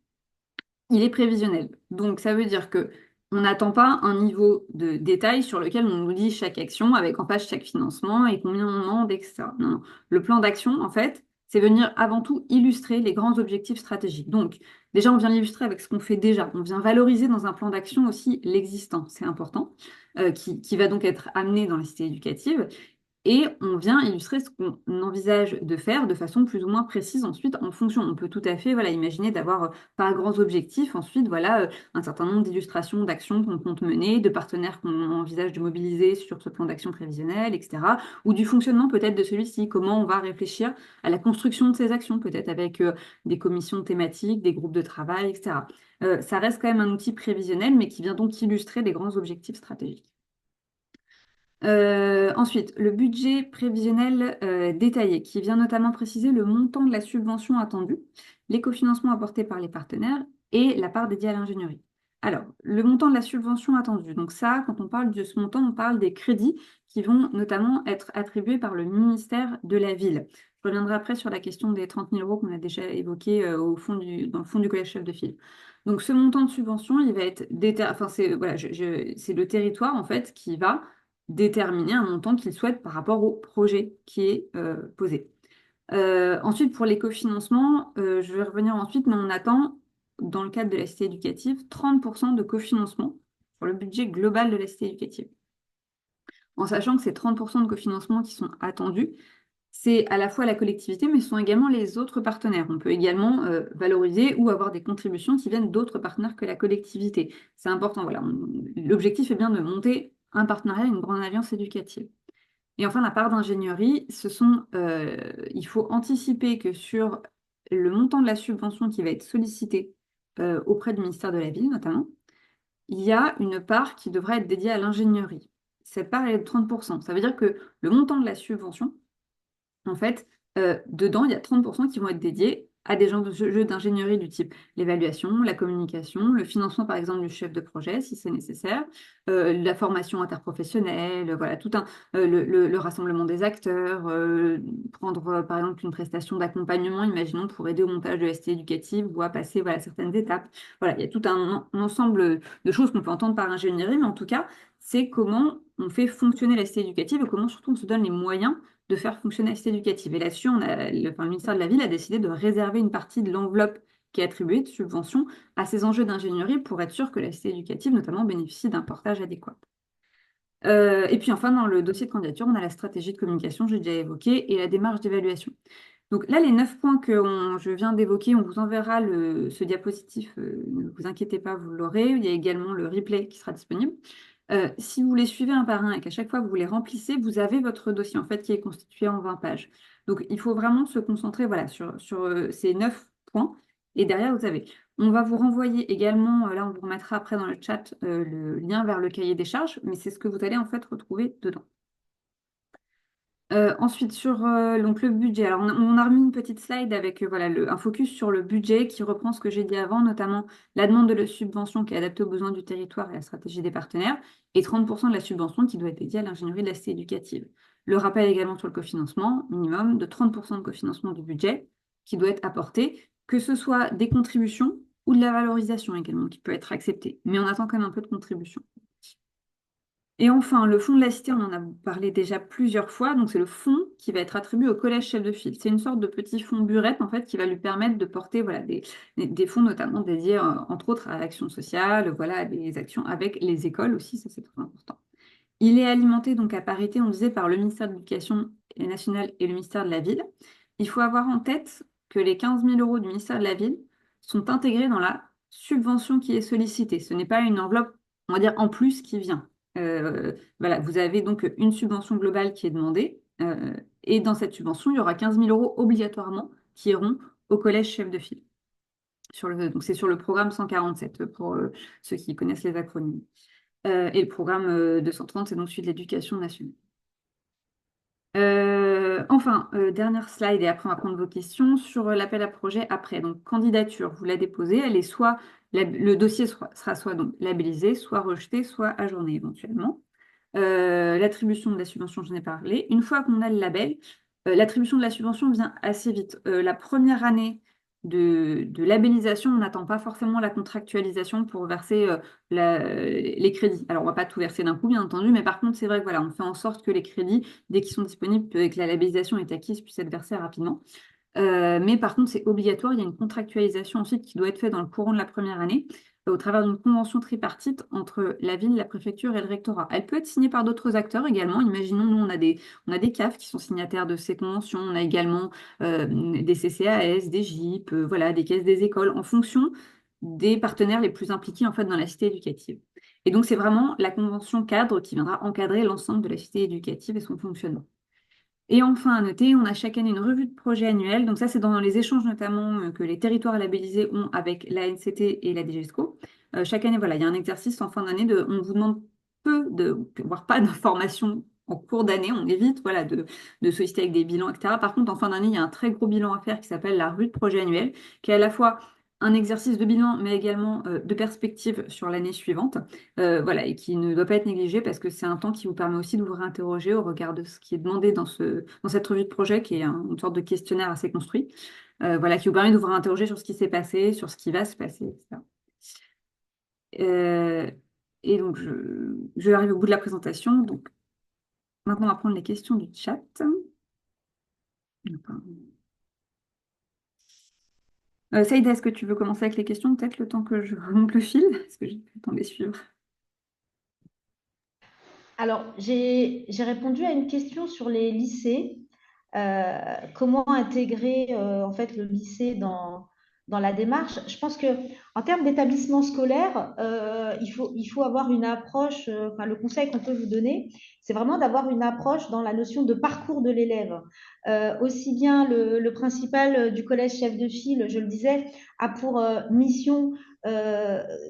il est prévisionnel. Donc, ça veut dire que on n'attend pas un niveau de détail sur lequel on nous dit chaque action, avec en face chaque financement et combien on demande, etc. Non, non. Le plan d'action, en fait, c'est venir avant tout illustrer les grands objectifs stratégiques. Donc, déjà, on vient l'illustrer avec ce qu'on fait déjà. On vient valoriser dans un plan d'action aussi l'existant, c'est important, qui va donc être amené dans les cités éducatives. Et on vient illustrer ce qu'on envisage de faire de façon plus ou moins précise ensuite en fonction. On peut tout à fait voilà, imaginer d'avoir pas grands objectifs, ensuite voilà, un certain nombre d'illustrations d'actions qu'on compte mener, de partenaires qu'on envisage de mobiliser sur ce plan d'action prévisionnel, etc. Ou du fonctionnement peut-être de celui-ci, comment on va réfléchir à la construction de ces actions, peut-être avec des commissions thématiques, des groupes de travail, etc. Ça reste quand même un outil prévisionnel, mais qui vient donc illustrer des grands objectifs stratégiques. Ensuite, le budget prévisionnel détaillé, qui vient notamment préciser le montant de la subvention attendue, les cofinancements apportés par les partenaires et la part dédiée à l'ingénierie. Alors, le montant de la subvention attendue, donc ça, quand on parle de ce montant, on parle des crédits qui vont notamment être attribués par le ministère de la Ville. Je reviendrai après sur la question des 30 000 euros qu'on a déjà évoqué dans le fond du collège chef de file. Donc, ce montant de subvention, il va être enfin, c'est voilà, c'est le territoire en fait qui va déterminer un montant qu'il souhaite par rapport au projet qui est posé. Ensuite, pour les cofinancements, je vais revenir ensuite, mais on attend, dans le cadre de la cité éducative, 30% de cofinancement sur le budget global de la cité éducative. En sachant que ces 30% de cofinancement qui sont attendus, c'est à la fois la collectivité, mais ce sont également les autres partenaires. On peut également valoriser ou avoir des contributions qui viennent d'autres partenaires que la collectivité. C'est important, voilà. L'objectif est bien de monter un partenariat, une grande alliance éducative. Et enfin, la part d'ingénierie, il faut anticiper que sur le montant de la subvention qui va être sollicité auprès du ministère de la Ville, notamment, il y a une part qui devrait être dédiée à l'ingénierie. Cette part est de 30%. Ça veut dire que le montant de la subvention, en fait, dedans, il y a 30% qui vont être dédiés à des jeux d'ingénierie du type l'évaluation, la communication, le financement par exemple du chef de projet si c'est nécessaire, la formation interprofessionnelle, voilà, le rassemblement des acteurs, prendre par exemple une prestation d'accompagnement, imaginons pour aider au montage de la cité éducative ou à passer voilà, certaines étapes. Voilà, il y a tout un ensemble de choses qu'on peut entendre par ingénierie, mais en tout cas, c'est comment on fait fonctionner la cité éducative et comment surtout on se donne les moyens de faire fonctionner la cité éducative. Et là-dessus, le ministère de la Ville a décidé de réserver une partie de l'enveloppe qui est attribuée de subvention à ces enjeux d'ingénierie pour être sûr que la cité éducative, notamment, bénéficie d'un portage adéquat. Et puis enfin, dans le dossier de candidature, on a la stratégie de communication, j'ai déjà évoqué, et la démarche d'évaluation. Donc là, les 9 points que je viens d'évoquer, on vous enverra ce diapositif, ne vous inquiétez pas, vous l'aurez. Il y a également le replay qui sera disponible. Si vous les suivez un par un et qu'à chaque fois vous les remplissez, vous avez votre dossier en fait qui est constitué en 20 pages. Donc il faut vraiment se concentrer voilà, sur ces 9 points. Et derrière, vous avez. On va vous renvoyer également, là on vous remettra après dans le chat le lien vers le cahier des charges, mais c'est ce que vous allez en fait retrouver dedans. Ensuite, sur donc le budget. Alors, on a remis une petite slide avec voilà, un focus sur le budget qui reprend ce que j'ai dit avant, notamment la demande de la subvention qui est adaptée aux besoins du territoire et à la stratégie des partenaires, et 30% de la subvention qui doit être dédiée à l'ingénierie de la cité éducative. Le rappel également sur le cofinancement, minimum de 30% de cofinancement du budget qui doit être apporté, que ce soit des contributions ou de la valorisation également qui peut être acceptée. Mais on attend quand même un peu de contribution. Et enfin, le fonds de la cité, on en a parlé déjà plusieurs fois. Donc, c'est le fonds qui va être attribué au collège chef de file. C'est une sorte de petit fonds burette, en fait, qui va lui permettre de porter voilà, des fonds notamment dédiés, entre autres, à l'action sociale, voilà, à des actions avec les écoles aussi, ça c'est très important. Il est alimenté donc à parité, on disait, par le ministère de l'Éducation nationale et le ministère de la Ville. Il faut avoir en tête que les 15 000 euros du ministère de la Ville sont intégrés dans la subvention qui est sollicitée. Ce n'est pas une enveloppe, on va dire, en plus qui vient. Voilà, vous avez donc une subvention globale qui est demandée. Et dans cette subvention, il y aura 15 000 euros obligatoirement qui iront au collège chef de file. Donc c'est sur le programme 147 pour ceux qui connaissent les acronymes. Et le programme 230, c'est donc celui de l'éducation nationale. Enfin, dernière slide, et après on va prendre vos questions sur l'appel à projet après. Donc, candidature, vous la déposez, elle est soit, le dossier sera soit donc labellisé, soit rejeté, soit ajourné éventuellement. L'attribution de la subvention, j'en ai parlé. Une fois qu'on a le label, l'attribution de la subvention vient assez vite. La première année de labellisation, on n'attend pas forcément la contractualisation pour verser les crédits. Alors, on ne va pas tout verser d'un coup, bien entendu, mais par contre, c'est vrai que voilà, on fait en sorte que les crédits, dès qu'ils sont disponibles et que la labellisation est acquise, puissent être versés rapidement. Mais par contre, c'est obligatoire. Il y a une contractualisation ensuite qui doit être faite dans le courant de la première année au travers d'une convention tripartite entre la ville, la préfecture et le rectorat. Elle peut être signée par d'autres acteurs également. Imaginons, nous, on a des CAF qui sont signataires de ces conventions. On a également des CCAS, des GIP, voilà, des caisses des écoles, en fonction des partenaires les plus impliqués en fait, dans la cité éducative. Et donc, c'est vraiment la convention cadre qui viendra encadrer l'ensemble de la cité éducative et son fonctionnement. Et enfin, à noter, on a chaque année une revue de projet annuelle. Donc ça, c'est dans les échanges notamment que les territoires labellisés ont avec l'ANCT et la DGESCO. Chaque année, voilà, il y a un exercice en fin d'année. On vous demande voire pas d'informations en cours d'année. On évite voilà, de solliciter avec des bilans, etc. Par contre, en fin d'année, il y a un très gros bilan à faire qui s'appelle la revue de projet annuelle, qui est à la fois un exercice de bilan, mais également de perspective sur l'année suivante. Voilà, et qui ne doit pas être négligé parce que c'est un temps qui vous permet aussi de vous réinterroger au regard de ce qui est demandé dans cette revue de projet, qui est une sorte de questionnaire assez construit, voilà, qui vous permet de vous réinterroger sur ce qui s'est passé, sur ce qui va se passer, etc. Et donc, je arrive au bout de la présentation. Donc, maintenant, on va prendre les questions du chat. Saïda, est-ce que tu veux commencer avec les questions, peut-être le temps que je remonte le fil? Est-ce que j'ai pas le temps de les suivre? Alors, j'ai répondu à une question sur les lycées. Comment intégrer en fait le lycée dans la démarche? Je pense que en termes d'établissement scolaire, il faut avoir une approche. Enfin, le conseil qu'on peut vous donner, c'est vraiment d'avoir une approche dans la notion de parcours de l'élève. Aussi bien le principal du collège chef de file, je le disais, a pour mission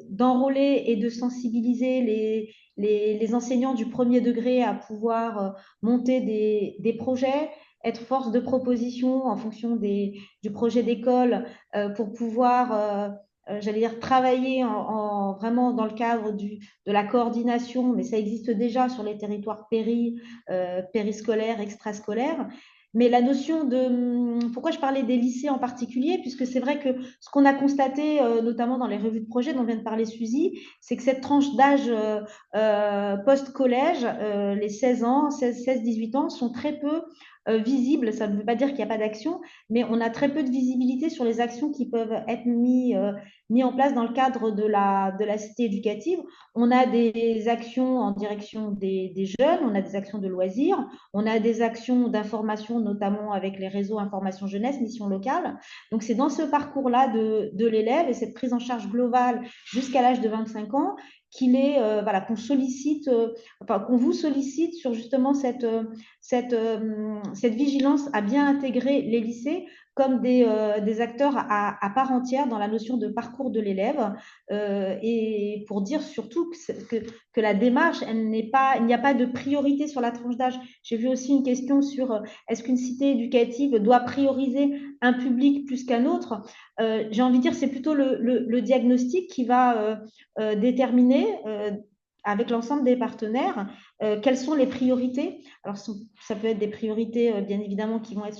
d'enrôler et de sensibiliser les enseignants du premier degré à pouvoir monter des projets, être force de proposition en fonction du projet d'école pour pouvoir, j'allais dire, travailler vraiment dans le cadre de la coordination, mais ça existe déjà sur les territoires périscolaires, extrascolaires. Mais la notion de... Pourquoi je parlais des lycées en particulier? Puisque c'est vrai que ce qu'on a constaté, notamment dans les revues de projet dont vient de parler Suzy, c'est que cette tranche d'âge post-collège, les 16 ans, 16-18 ans, sont très peu visibles. Ça ne veut pas dire qu'il n'y a pas d'action, mais on a très peu de visibilité sur les actions qui peuvent être mises en place dans le cadre de la cité éducative. On a des actions en direction des jeunes, on a des actions de loisirs, on a des actions d'information, notamment avec les réseaux information jeunesse, mission locale. Donc, c'est dans ce parcours-là de l'élève et cette prise en charge globale jusqu'à l'âge de 25 ans voilà, qu'on sollicite, enfin, qu'on vous sollicite sur justement cette vigilance à bien intégrer les lycées comme des acteurs à part entière dans la notion de parcours de l'élève, et pour dire surtout que la démarche, il n'y a pas de priorité sur la tranche d'âge. J'ai vu aussi une question sur est-ce qu'une cité éducative doit prioriser un public plus qu'un autre. J'ai envie de dire, c'est plutôt le diagnostic qui va déterminer avec l'ensemble des partenaires quelles sont les priorités. Alors, ça peut être des priorités, bien évidemment, qui vont être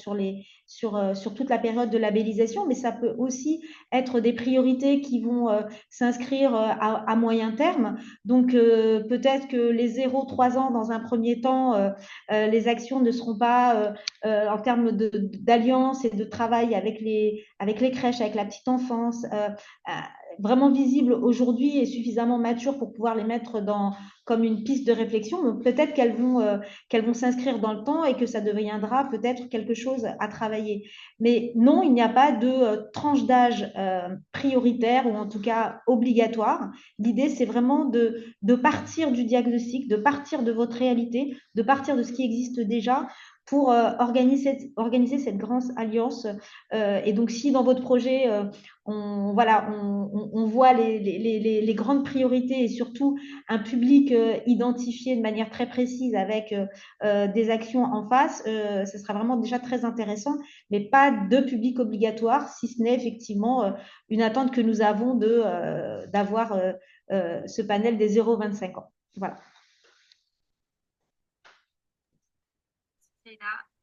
sur toute la période de labellisation, mais ça peut aussi être des priorités qui vont s'inscrire à moyen terme. Donc, peut-être que les 0-3 ans, dans un premier temps, les actions ne seront pas en termes d'alliance et de travail avec les crèches, avec la petite enfance, vraiment visibles aujourd'hui et suffisamment matures pour pouvoir les mettre comme une piste de réflexion. Donc peut-être qu'elles vont s'inscrire dans le temps et que ça deviendra peut-être quelque chose à travailler. Mais non, il n'y a pas de tranche d'âge prioritaire ou en tout cas obligatoire. L'idée, c'est vraiment de partir du diagnostic, de partir de votre réalité, de partir de ce qui existe déjà pour organiser cette grande alliance. Et donc, si dans votre projet, on voit les grandes priorités et surtout un public identifié de manière très précise avec des actions en face, ce sera vraiment déjà très intéressant, mais pas de public obligatoire, si ce n'est effectivement une attente que nous avons d'avoir ce panel des 0-25 ans. Voilà.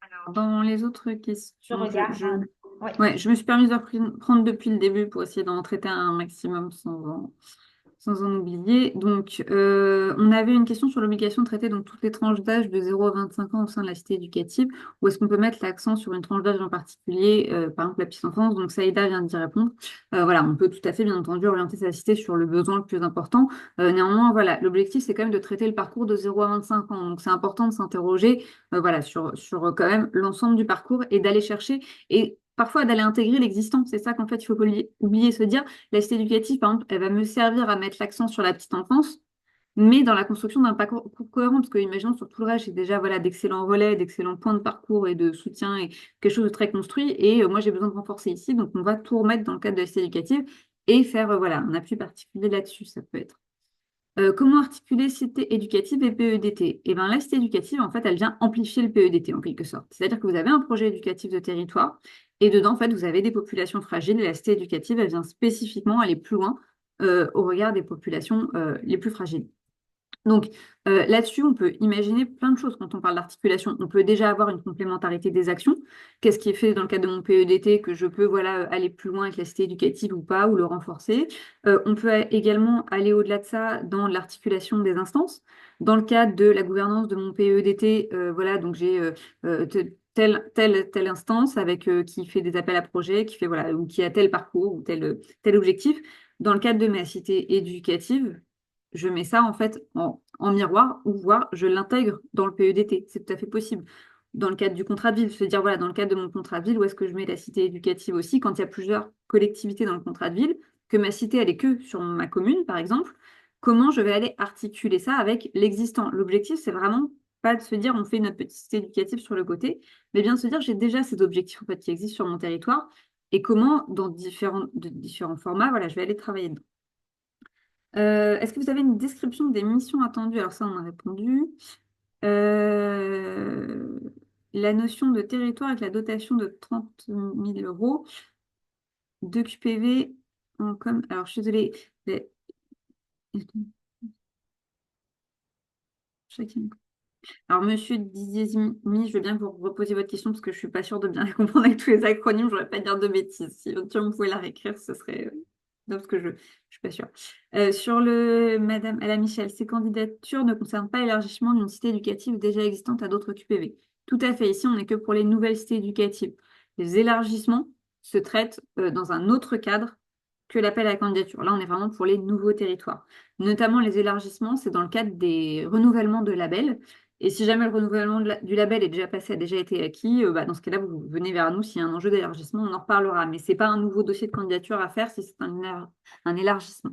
Alors, dans les autres questions, Je regarde. Ouais. Ouais, je me suis permise de prendre depuis le début pour essayer d'en traiter un maximum sans en oublier. Donc, on avait une question sur l'obligation de traiter donc, toutes les tranches d'âge de 0 à 25 ans au sein de la cité éducative, ou est-ce qu'on peut mettre l'accent sur une tranche d'âge en particulier, par exemple la petite enfance. Donc, Saïda vient d'y répondre. Voilà, on peut tout à fait, bien entendu, orienter sa cité sur le besoin le plus important. Néanmoins, voilà, l'objectif, c'est quand même de traiter le parcours de 0 à 25 ans. Donc, c'est important de s'interroger voilà, sur quand même l'ensemble du parcours et d'aller chercher et parfois d'aller intégrer l'existant. C'est ça qu'en fait, il faut pas oublier, se dire, la cité éducative, par exemple, elle va me servir à mettre l'accent sur la petite enfance, mais dans la construction d'un parcours cohérent, parce que imaginons sur tout le reste, j'ai déjà voilà, d'excellents relais, d'excellents points de parcours et de soutien et quelque chose de très construit, et moi j'ai besoin de renforcer ici, donc on va tout remettre dans le cadre de la cité éducative et faire voilà, un appui particulier là-dessus, ça peut être. Comment articuler cité éducative et PEDT? Eh bien, la cité éducative, en fait, elle vient amplifier le PEDT en quelque sorte. C'est-à-dire que vous avez un projet éducatif de territoire et dedans, en fait, vous avez des populations fragiles et la cité éducative, elle vient spécifiquement aller plus loin au regard des populations les plus fragiles. Donc là-dessus, on peut imaginer plein de choses quand on parle d'articulation. On peut déjà avoir une complémentarité des actions. Qu'est-ce qui est fait dans le cadre de mon PEDT que je peux voilà, aller plus loin avec la cité éducative ou pas, ou le renforcer. On peut également aller au-delà de ça dans l'articulation des instances. Dans le cadre de la gouvernance de mon PEDT, voilà, donc j'ai telle instance avec qui fait des appels à projets, qui fait voilà, ou qui a tel parcours ou tel objectif. Dans le cadre de ma cité éducative, je mets ça en fait en miroir ou voire je l'intègre dans le PEDT. C'est tout à fait possible. Dans le cadre du contrat de ville, se dire voilà, dans le cadre de mon contrat de ville, où est-ce que je mets la cité éducative aussi, quand il y a plusieurs collectivités dans le contrat de ville, que ma cité elle est que sur ma commune, par exemple, comment je vais aller articuler ça avec l'existant. L'objectif, c'est vraiment pas de se dire on fait notre petite cité éducative sur le côté, mais bien de se dire j'ai déjà ces objectifs en fait, qui existent sur mon territoire et comment, dans différents formats, voilà, je vais aller travailler dedans. Est-ce que vous avez une description des missions attendues? Alors ça, on a répondu. Euh, La notion de territoire avec la dotation de 30 000 euros de QPV Alors, je suis désolée. Chacun. Alors, monsieur Didier Zimi, je veux bien que vous reposiez votre question parce que je ne suis pas sûre de bien la comprendre avec tous les acronymes. Je ne voudrais pas dire de bêtises. Si éventuellement vous pouvez la réécrire, ce serait... Non, parce que je ne suis pas sûre. Sur Madame Ala Michel, ces candidatures ne concernent pas l'élargissement d'une cité éducative déjà existante à d'autres QPV. Tout à fait. Ici, on n'est que pour les nouvelles cités éducatives. Les élargissements se traitent dans un autre cadre que l'appel à la candidature. Là, on est vraiment pour les nouveaux territoires. Notamment, les élargissements, c'est dans le cadre des renouvellements de labels. Et si jamais le renouvellement du label est déjà passé, a déjà été acquis, dans ce cas-là, vous venez vers nous. S'il y a un enjeu d'élargissement, on en reparlera. Mais ce n'est pas un nouveau dossier de candidature à faire si c'est un élargissement.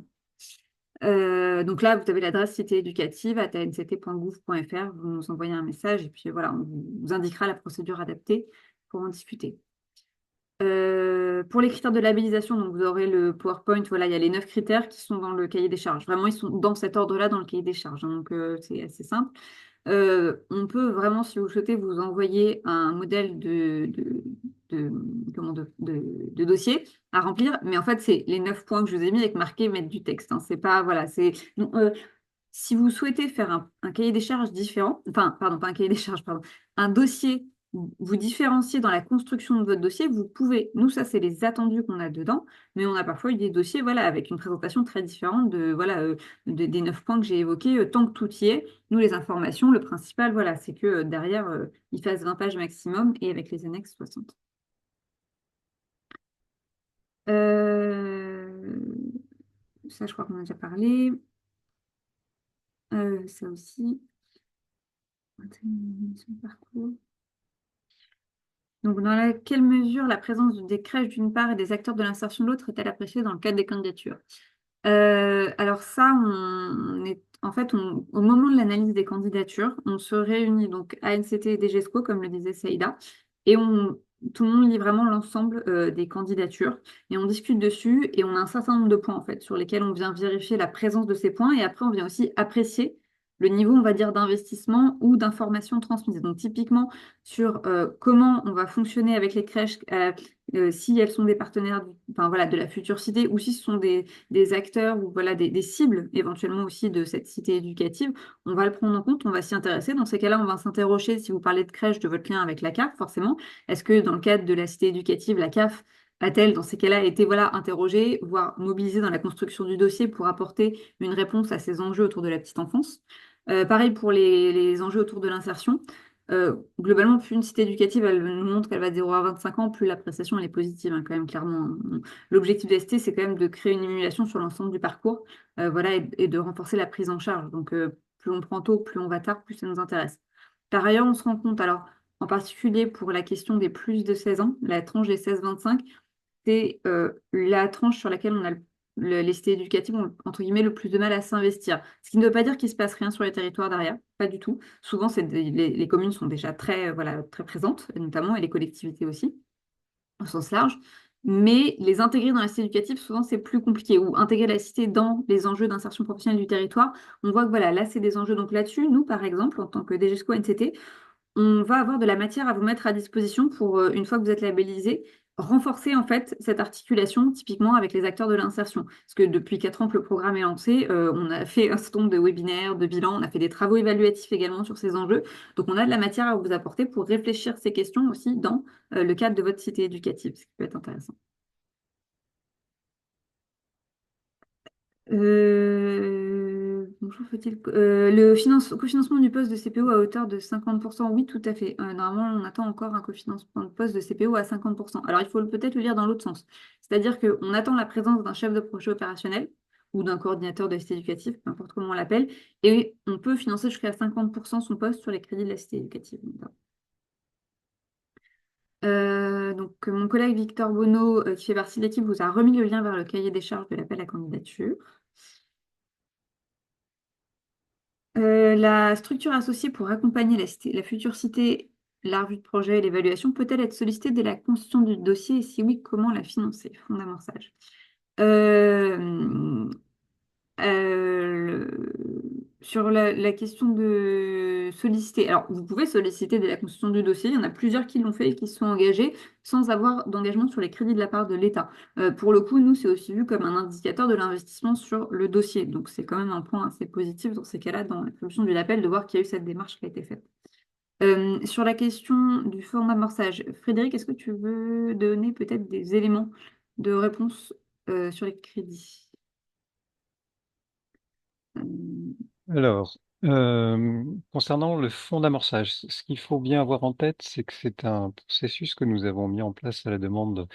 Donc là, vous avez l'adresse cité éducative @nct.gouv.fr. Vous nous envoyez un message et puis voilà, on vous indiquera la procédure adaptée pour en discuter. Pour les critères de labellisation, donc vous aurez le PowerPoint. Voilà, il y a les 9 critères qui sont dans le cahier des charges. Vraiment, ils sont dans cet ordre-là dans le cahier des charges, hein. Donc c'est assez simple. On peut vraiment, si vous souhaitez, vous envoyer un modèle de, de dossier à remplir. Mais en fait, c'est les 9 points que je vous ai mis avec marqué mettre du texte, hein. C'est pas, voilà, c'est. Non, si vous souhaitez faire un cahier des charges différent, enfin, pardon, pas un cahier des charges, pardon, un dossier, vous différencier dans la construction de votre dossier, vous pouvez. Nous, ça, c'est les attendus qu'on a dedans, mais on a parfois eu des dossiers, voilà, avec une présentation très différente de, voilà, des 9 points que j'ai évoqués, tant que tout y est. Nous, les informations, le principal, voilà, c'est que derrière, il fasse 20 pages maximum et avec les annexes 60. Ça, je crois qu'on en a déjà parlé. Ça aussi. Parcours. Donc, dans quelle mesure la présence des crèches d'une part et des acteurs de l'insertion de l'autre est-elle appréciée dans le cadre des candidatures? Alors ça, on est en fait au moment de l'analyse des candidatures, on se réunit donc ANCT et DGESCO, comme le disait Saïda, et tout le monde lit vraiment l'ensemble des candidatures et on discute dessus et on a un certain nombre de points en fait sur lesquels on vient vérifier la présence de ces points et après on vient aussi apprécier le niveau, on va dire, d'investissement ou d'information transmise. Donc typiquement sur comment on va fonctionner avec les crèches, si elles sont des partenaires enfin, voilà, de la future cité ou si ce sont des acteurs ou voilà, des cibles éventuellement aussi de cette cité éducative, on va le prendre en compte, on va s'y intéresser. Dans ces cas-là, on va s'interroger, si vous parlez de crèche, de votre lien avec la CAF, forcément. Est-ce que dans le cadre de la cité éducative, la CAF a-t-elle, dans ces cas-là, été voilà, interrogée, voire mobilisée dans la construction du dossier pour apporter une réponse à ces enjeux autour de la petite enfance? Pareil pour les enjeux autour de l'insertion. Globalement, plus une cité éducative elle nous montre qu'elle va de 0 à 25 ans, plus l'appréciation elle est positive, hein, quand même, clairement. L'objectif de ST, c'est quand même de créer une émulation sur l'ensemble du parcours, voilà, et de renforcer la prise en charge. Donc, plus on prend tôt, plus on va tard, plus ça nous intéresse. Par ailleurs, on se rend compte, alors, en particulier pour la question des plus de 16 ans, la tranche des 16-25, c'est la tranche sur laquelle on a les cités éducatives ont, entre guillemets, le plus de mal à s'investir. Ce qui ne veut pas dire qu'il ne se passe rien sur les territoires derrière, pas du tout. Souvent, les communes sont déjà très, voilà, très présentes, notamment, et les collectivités aussi, au sens large. Mais les intégrer dans la cité éducative, souvent, c'est plus compliqué. Ou intégrer la cité dans les enjeux d'insertion professionnelle du territoire. On voit que voilà, là, c'est des enjeux. Donc là-dessus, nous, par exemple, en tant que DGESCO NCT, on va avoir de la matière à vous mettre à disposition pour, une fois que vous êtes labellisé, renforcer en fait cette articulation typiquement avec les acteurs de l'insertion. Parce que depuis 4 ans que le programme est lancé, on a fait un certain nombre de webinaires, de bilans, on a fait des travaux évaluatifs également sur ces enjeux. Donc on a de la matière à vous apporter pour réfléchir ces questions aussi dans le cadre de votre cité éducative, ce qui peut être intéressant. Bonjour, cofinancement du poste de CPO à hauteur de 50%, oui, tout à fait. Normalement, on attend encore un cofinancement de poste de CPO à 50%. Alors, il faut peut-être le lire dans l'autre sens. C'est-à-dire qu'on attend la présence d'un chef de projet opérationnel ou d'un coordinateur de la cité éducative, peu importe comment on l'appelle, et on peut financer jusqu'à 50% son poste sur les crédits de la cité éducative. Donc, mon collègue Victor Bonneau, qui fait partie de l'équipe, vous a remis le lien vers le cahier des charges de l'appel à candidature. La structure associée pour accompagner la future cité, la revue de projet et l'évaluation peut-elle être sollicitée dès la constitution du dossier et si oui, comment la financer? Fondamental. Euh, sur la question de solliciter, alors vous pouvez solliciter dès la constitution du dossier, il y en a plusieurs qui l'ont fait et qui se sont engagés sans avoir d'engagement sur les crédits de la part de l'État. Pour le coup, nous, c'est aussi vu comme un indicateur de l'investissement sur le dossier. Donc c'est quand même un point assez positif dans ces cas-là, dans l'attribution du label, de voir qu'il y a eu cette démarche qui a été faite. Sur la question du fonds d'amorçage, Frédéric, est-ce que tu veux donner peut-être des éléments de réponse sur les crédits? Alors, concernant le fonds d'amorçage, ce qu'il faut bien avoir en tête, c'est que c'est un processus que nous avons mis en place à la demande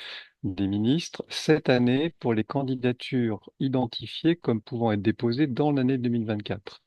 des ministres cette année pour les candidatures identifiées comme pouvant être déposées dans l'année 2024.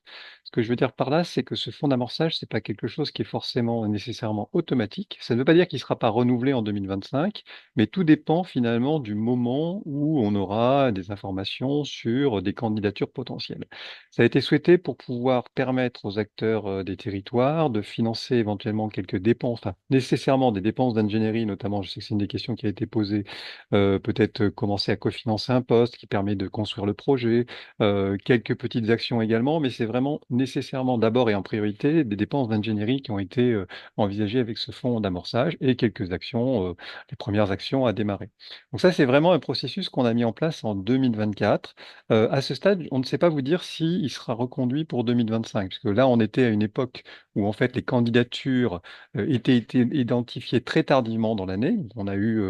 Ce que je veux dire par là, c'est que ce fonds d'amorçage, c'est pas quelque chose qui est forcément nécessairement automatique. Ça ne veut pas dire qu'il ne sera pas renouvelé en 2025, mais tout dépend finalement du moment où on aura des informations sur des candidatures potentielles. Ça a été souhaité pour pouvoir permettre aux acteurs des territoires de financer éventuellement quelques dépenses, enfin nécessairement des dépenses d'ingénierie, notamment, je sais que c'est une des questions qui a été posée, peut-être commencer à cofinancer un poste qui permet de construire le projet, quelques petites actions également, mais c'est vraiment nécessairement d'abord et en priorité des dépenses d'ingénierie qui ont été envisagées avec ce fonds d'amorçage et quelques actions, les premières actions à démarrer. Donc ça, c'est vraiment un processus qu'on a mis en place en 2024. À ce stade, on ne sait pas vous dire s'il sera reconduit pour 2025, parce que là, on était à une époque où en fait les candidatures étaient identifiées très tardivement dans l'année. On a eu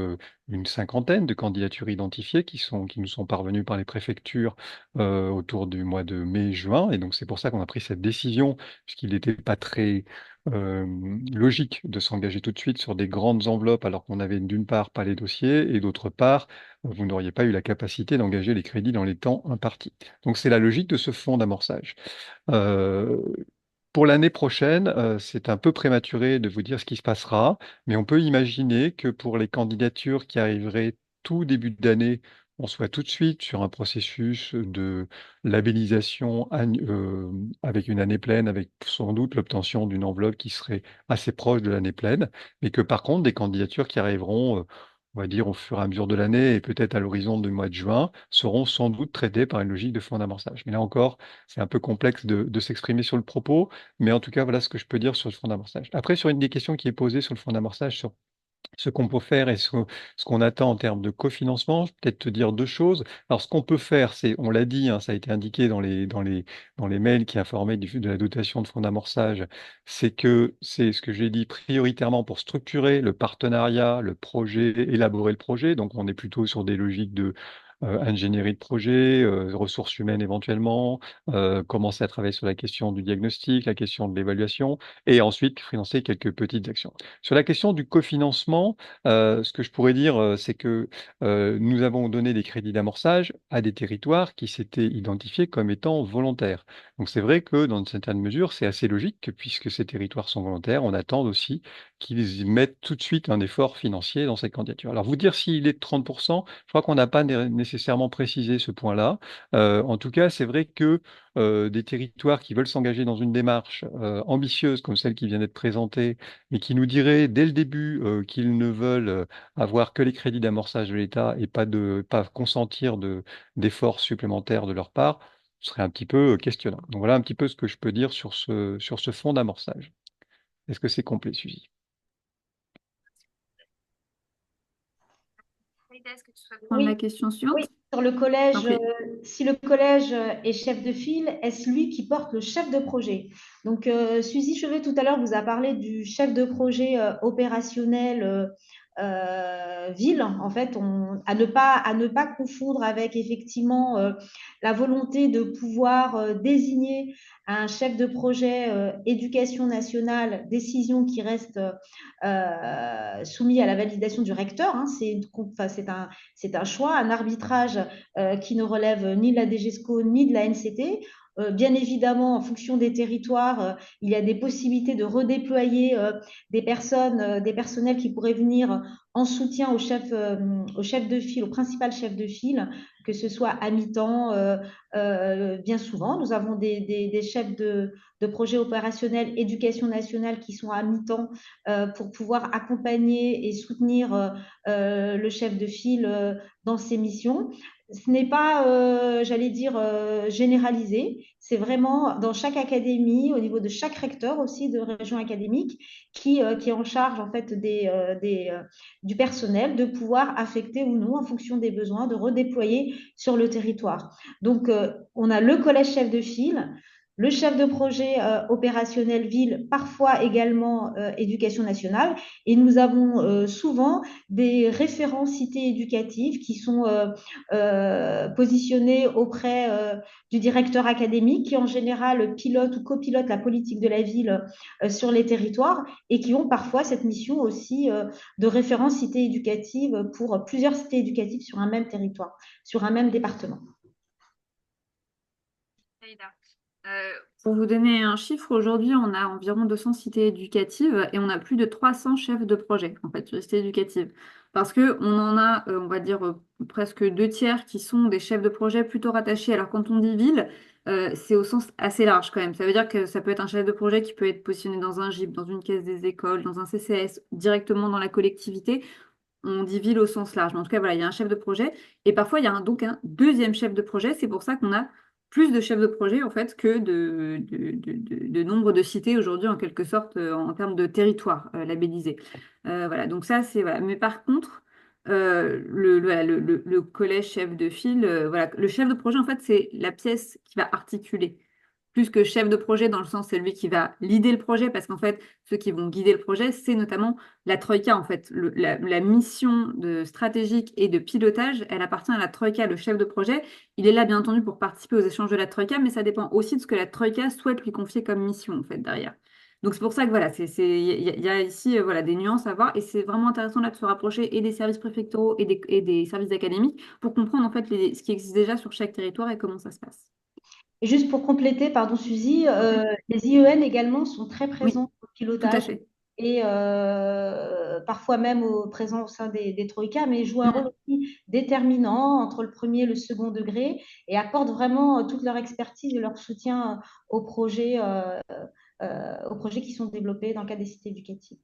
une cinquantaine de candidatures identifiées qui nous sont parvenues par les préfectures autour du mois de mai-juin. Et donc, c'est pour ça qu'on a pris cette décision, puisqu'il n'était pas très logique de s'engager tout de suite sur des grandes enveloppes, alors qu'on avait d'une part pas les dossiers, et d'autre part, vous n'auriez pas eu la capacité d'engager les crédits dans les temps impartis. Donc, c'est la logique de ce fonds d'amorçage. Euh, pour l'année prochaine, c'est un peu prématuré de vous dire ce qui se passera, mais on peut imaginer que pour les candidatures qui arriveraient tout début d'année, on soit tout de suite sur un processus de labellisation avec une année pleine, avec sans doute l'obtention d'une enveloppe qui serait assez proche de l'année pleine, mais que par contre, des candidatures qui arriveront, on va dire, au fur et à mesure de l'année et peut-être à l'horizon du mois de juin, seront sans doute traitées par une logique de fonds d'amorçage. Mais là encore, c'est un peu complexe de s'exprimer sur le propos. Mais en tout cas, voilà ce que je peux dire sur le fonds d'amorçage. Après, sur une des questions qui est posée sur le fonds d'amorçage, sur ce qu'on peut faire et ce qu'on attend en termes de cofinancement, je vais peut-être te dire deux choses. Alors, ce qu'on peut faire, c'est, on l'a dit, hein, ça a été indiqué dans les mails qui informaient de la dotation de fonds d'amorçage, c'est que c'est ce que j'ai dit prioritairement pour structurer le partenariat, le projet, élaborer le projet. Donc, on est plutôt sur des logiques de ingénierie de projet, ressources humaines éventuellement, commencer à travailler sur la question du diagnostic, la question de l'évaluation, et ensuite financer quelques petites actions. Sur la question du cofinancement, ce que je pourrais dire, c'est que nous avons donné des crédits d'amorçage à des territoires qui s'étaient identifiés comme étant volontaires. Donc c'est vrai que dans une certaine mesure, c'est assez logique que puisque ces territoires sont volontaires, on attend aussi qu'ils mettent tout de suite un effort financier dans cette candidature. Alors vous dire s'il est de 30%, je crois qu'on n'a pas nécessairement précisé ce point-là. En tout cas, c'est vrai que des territoires qui veulent s'engager dans une démarche ambitieuse comme celle qui vient d'être présentée, mais qui nous diraient dès le début qu'ils ne veulent avoir que les crédits d'amorçage de l'État et pas consentir d'efforts supplémentaires de leur part, ce serait un petit peu questionnant. Donc voilà un petit peu ce que je peux dire sur ce fonds d'amorçage. Est-ce que c'est complet, Suzy? Est-ce que tu souhaites prendre la Oui, question oui, suivante? sur le Je t'en collège, prie. si le collège est chef de file, est-ce lui qui porte le chef de projet? Donc, Suzy Chevet, tout à l'heure, vous a parlé du chef de projet opérationnel ville, en fait, à ne pas confondre avec effectivement la volonté de pouvoir désigner un chef de projet éducation nationale, décision qui reste soumise à la validation du recteur. Hein. C'est un choix, un arbitrage qui ne relève ni de la DGESCO ni de la NCT. Bien évidemment, en fonction des territoires, il y a des possibilités de redéployer des personnes, des personnels qui pourraient venir en soutien au chef de file, au principal chef de file, que ce soit à mi-temps, bien souvent. Nous avons des chefs de projet opérationnel éducation nationale qui sont à mi-temps pour pouvoir accompagner et soutenir le chef de file dans ses missions. Ce n'est pas, j'allais dire, généralisé. C'est vraiment dans chaque académie, au niveau de chaque recteur aussi de région académique, qui est en charge en fait du personnel, de pouvoir affecter ou non en fonction des besoins, de redéployer sur le territoire. Donc, on a le collège chef de file, le chef de projet opérationnel ville, parfois également éducation nationale, et nous avons souvent des référents cités éducatives qui sont positionnés auprès du directeur académique qui en général pilote ou copilote la politique de la ville sur les territoires et qui ont parfois cette mission aussi de référent cité éducative pour plusieurs cités éducatives sur un même territoire, sur un même département. Euh, pour vous donner un chiffre, aujourd'hui, on a environ 200 cités éducatives et on a plus de 300 chefs de projet, en fait, sur les cités éducatives. Parce que on en a, on va dire, presque deux tiers qui sont des chefs de projet plutôt rattachés. Alors, quand on dit ville, c'est au sens assez large quand même. Ça veut dire que ça peut être un chef de projet qui peut être positionné dans un GIP, dans une caisse des écoles, dans un CCS, directement dans la collectivité. On dit ville au sens large. Mais en tout cas, voilà, il y a un chef de projet. Et parfois, il y a donc un deuxième chef de projet. C'est pour ça qu'on a plus de chefs de projet, en fait, que de nombre de cités aujourd'hui, en quelque sorte, en termes de territoire labellisé. Voilà, donc ça, c'est... Voilà. Mais par contre, voilà, le collège chef de file, voilà, le chef de projet, en fait, c'est la pièce qui va articuler plus que chef de projet dans le sens c'est lui qui va leader le projet parce qu'en fait ceux qui vont guider le projet c'est notamment la troïka en fait la mission de stratégique et de pilotage elle appartient à la troïka le chef de projet il est là bien entendu pour participer aux échanges de la troïka mais ça dépend aussi de ce que la troïka souhaite lui confier comme mission en fait derrière donc c'est pour ça que voilà il y a ici voilà des nuances à voir et c'est vraiment intéressant là de se rapprocher et des services préfectoraux et des services académiques pour comprendre en fait ce qui existe déjà sur chaque territoire et comment ça se passe. Et juste pour compléter, pardon Suzy, Ok. les IEN également sont très Oui, présents au tout à pilotage fait. et parfois même présents au sein des troïkas, mais jouent un rôle Mm. aussi déterminant entre le premier et le second degré et apportent vraiment toute leur expertise et leur soutien aux projets qui sont développés dans le cadre des cités éducatives.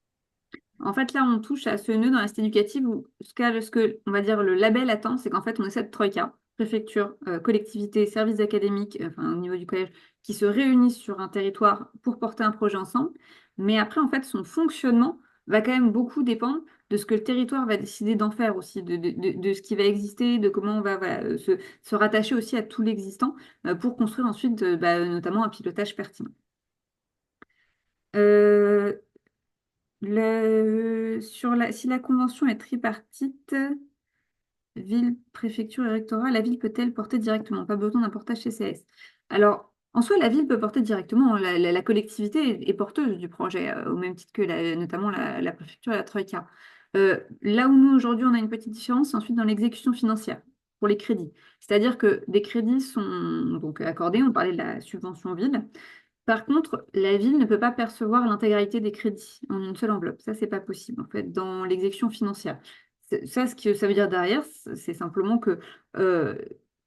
En fait, là, on touche à ce nœud dans la cité éducative où ce que, on va dire, le label attend, c'est qu'en fait, on est cette troïka, préfecture, collectivité, services académiques, enfin, au niveau du collège, qui se réunissent sur un territoire pour porter un projet ensemble. Mais après, en fait, son fonctionnement va quand même beaucoup dépendre de ce que le territoire va décider d'en faire aussi, de ce qui va exister, de comment on va voilà, se rattacher aussi à tout l'existant pour construire ensuite, notamment un pilotage pertinent. Euh, si la convention est tripartite, ville, préfecture et rectorat, la ville peut-elle porter directement? Pas besoin d'un portage CCS. Alors, en soi, la ville peut porter directement. La collectivité est porteuse du projet, au même titre que notamment la préfecture et la troïka. Là où nous, aujourd'hui, on a une petite différence, c'est ensuite dans l'exécution financière pour les crédits. C'est-à-dire que des crédits sont donc accordés, on parlait de la subvention ville. Par contre, la ville ne peut pas percevoir l'intégralité des crédits en une seule enveloppe. Ça, c'est pas possible, en fait, dans l'exécution financière. Ça, ce que ça veut dire derrière, c'est simplement que euh,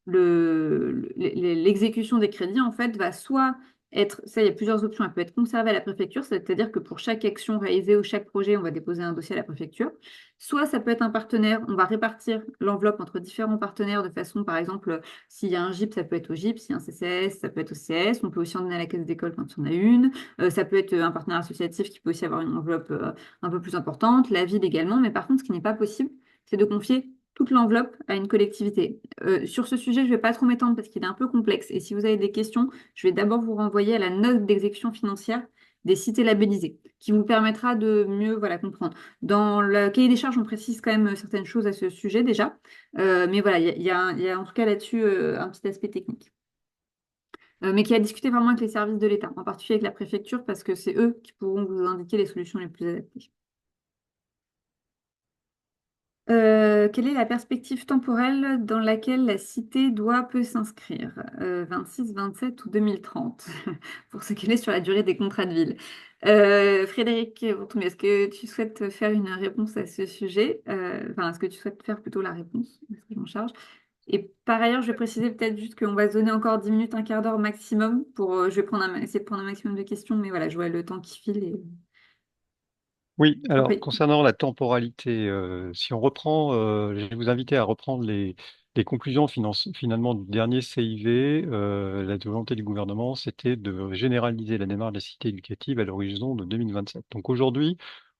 l'exécution des crédits, en fait, va soit être, ça, il y a plusieurs options. Elle peut être conservée à la préfecture, c'est-à-dire que pour chaque action réalisée ou chaque projet, on va déposer un dossier à la préfecture. Soit ça peut être un partenaire, on va répartir l'enveloppe entre différents partenaires de façon, par exemple, s'il y a un GIP, ça peut être au GIP. S'il y a un CCS, ça peut être au CS. On peut aussi en donner à la caisse d'école quand il y en a une. Ça peut être un partenaire associatif qui peut aussi avoir une enveloppe un peu plus importante. La ville également. Mais par contre, ce qui n'est pas possible, c'est de confier toute l'enveloppe à une collectivité. Sur ce sujet, je ne vais pas trop m'étendre parce qu'il est un peu complexe. Et si vous avez des questions, je vais d'abord vous renvoyer à la note d'exécution financière des cités labellisées, qui vous permettra de mieux voilà, comprendre. Dans le cahier des charges, on précise quand même certaines choses à ce sujet déjà. Mais voilà, il y a en tout cas là-dessus un petit aspect technique. Mais qui a discuté vraiment avec les services de l'État, en particulier avec la préfecture, parce que c'est eux qui pourront vous indiquer les solutions les plus adaptées. Quelle est la perspective temporelle dans laquelle la cité peut s'inscrire? 26, 27 ou 2030? Pour ce qu'elle est sur la durée des contrats de ville. Frédéric, est-ce que tu souhaites faire une réponse à ce sujet? Enfin, est-ce que tu souhaites faire plutôt la réponse? Est-ce que je m'en charge? Et par ailleurs, je vais préciser peut-être juste qu'on va se donner encore 10 minutes, un quart d'heure maximum pour, je vais essayer de prendre un maximum de questions, mais voilà, je vois le temps qui file et Oui, je t'en alors prie. concernant la temporalité, si on reprend, je vais vous inviter à reprendre les conclusions finalement du dernier CIV. La volonté du gouvernement, c'était de généraliser la démarche des cités éducatives à l'horizon de 2027. Donc aujourd'hui,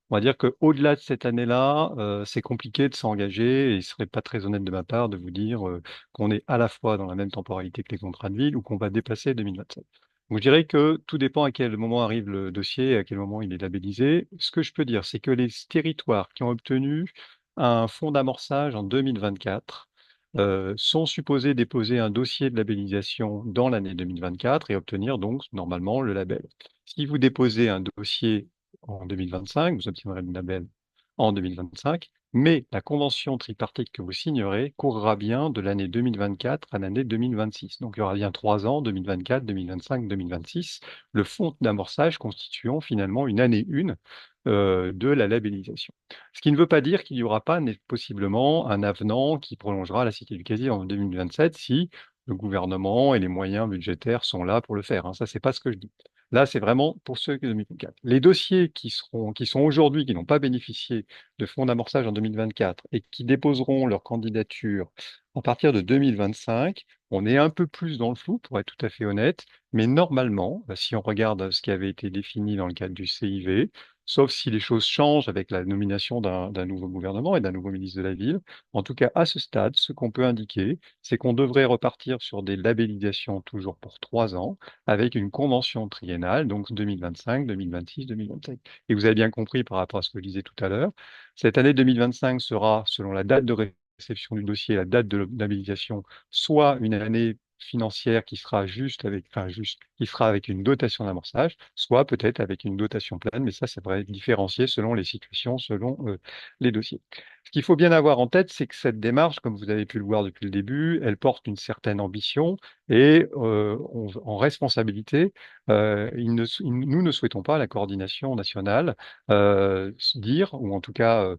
on va dire qu'au-delà de cette année-là, c'est compliqué de s'engager et il serait pas très honnête de ma part de vous dire qu'on est à la fois dans la même temporalité que les contrats de ville ou qu'on va dépasser 2027. Donc, je dirais que tout dépend à quel moment arrive le dossier et à quel moment il est labellisé. Ce que je peux dire, c'est que les territoires qui ont obtenu un fonds d'amorçage en 2024 sont supposés déposer un dossier de labellisation dans l'année 2024 et obtenir donc normalement le label. Si vous déposez un dossier en 2025, vous obtiendrez le label en 2025. Mais la convention tripartite que vous signerez courra bien de l'année 2024 à l'année 2026. Donc il y aura bien 3 ans, 2024, 2025, 2026, le fonds d'amorçage constituant finalement une année 1 de la labellisation. Ce qui ne veut pas dire qu'il n'y aura pas possiblement un avenant qui prolongera la Cité du Quasi en 2027 si le gouvernement et les moyens budgétaires sont là pour le faire, hein. Ça, c'est pas ce que je dis. Là, c'est vraiment pour ceux de 2024. Les dossiers qui sont aujourd'hui, qui n'ont pas bénéficié de fonds d'amorçage en 2024 et qui déposeront leur candidature à partir de 2025, on est un peu plus dans le flou, pour être tout à fait honnête, mais normalement, si on regarde ce qui avait été défini dans le cadre du CIV, sauf si les choses changent avec la nomination d'un nouveau gouvernement et d'un nouveau ministre de la Ville, en tout cas à ce stade, ce qu'on peut indiquer, c'est qu'on devrait repartir sur des labellisations toujours pour 3 ans, avec une convention triennale, donc 2025, 2026, 2027. Et vous avez bien compris par rapport à ce que je disais tout à l'heure, cette année 2025 sera, selon la date de réception du dossier, la date de l'habilitation, soit une année financière qui sera qui sera avec une dotation d'amorçage, soit peut-être avec une dotation pleine, mais ça devrait être différencié selon les situations, selon les dossiers. Ce qu'il faut bien avoir en tête, c'est que cette démarche, comme vous avez pu le voir depuis le début, elle porte une certaine ambition et en responsabilité, nous ne souhaitons pas, la coordination nationale, dire, ou en tout cas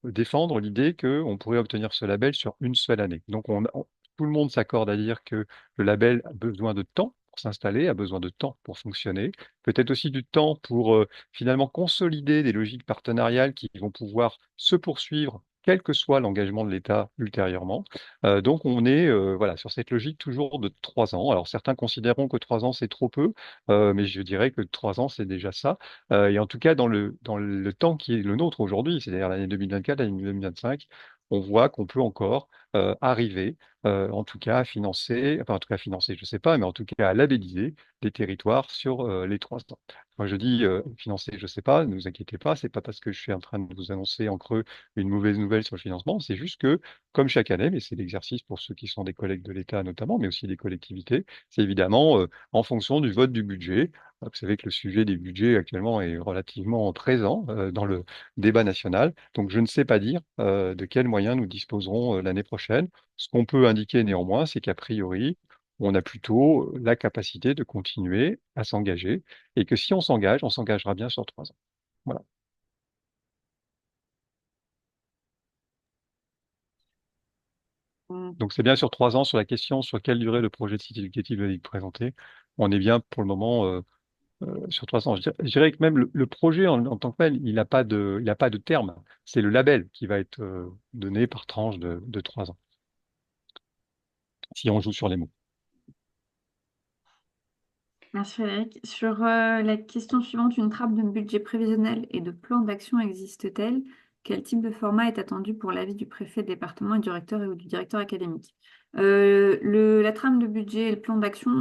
défendre l'idée qu'on pourrait obtenir ce label sur une seule année. Donc tout le monde s'accorde à dire que le label a besoin de temps pour s'installer, a besoin de temps pour fonctionner, peut-être aussi du temps pour finalement consolider des logiques partenariales qui vont pouvoir se poursuivre quel que soit l'engagement de l'État ultérieurement. Donc on est voilà, sur cette logique toujours de 3 ans. Alors certains considéreront que 3 ans c'est trop peu, mais je dirais que 3 ans c'est déjà ça. Et en tout cas, dans le temps qui est le nôtre aujourd'hui, c'est-à-dire l'année 2024, l'année 2025, on voit qu'on peut encore arriver, en tout cas à financer, enfin en tout cas à financer, je ne sais pas, mais en tout cas à labelliser des territoires sur les 3 ans. Moi, je dis financer, je ne sais pas, ne vous inquiétez pas, c'est pas parce que je suis en train de vous annoncer en creux une mauvaise nouvelle sur le financement, c'est juste que, comme chaque année, mais c'est l'exercice pour ceux qui sont des collègues de l'État notamment, mais aussi des collectivités, c'est évidemment en fonction du vote du budget. Vous savez que le sujet des budgets actuellement est relativement présent dans le débat national. Donc, je ne sais pas dire de quels moyens nous disposerons l'année prochaine. Ce qu'on peut indiquer néanmoins, c'est qu'a priori, on a plutôt la capacité de continuer à s'engager et que si on s'engage, on s'engagera bien sur 3 ans. Voilà. Donc, c'est bien sur 3 ans sur la question sur quelle durée le projet de site éducatif va être présenté. On est bien pour le moment sur 300. Je dirais que même le projet en tant que tel, il a pas de terme. C'est le label qui va être donné par tranche de 3 ans, si on joue sur les mots. Merci Frédéric. Sur la question suivante, une trame de budget prévisionnel et de plan d'action existe-t-elle? Quel type de format est attendu pour l'avis du préfet de département et du recteur ou du directeur académique? La trame de budget et le plan d'action,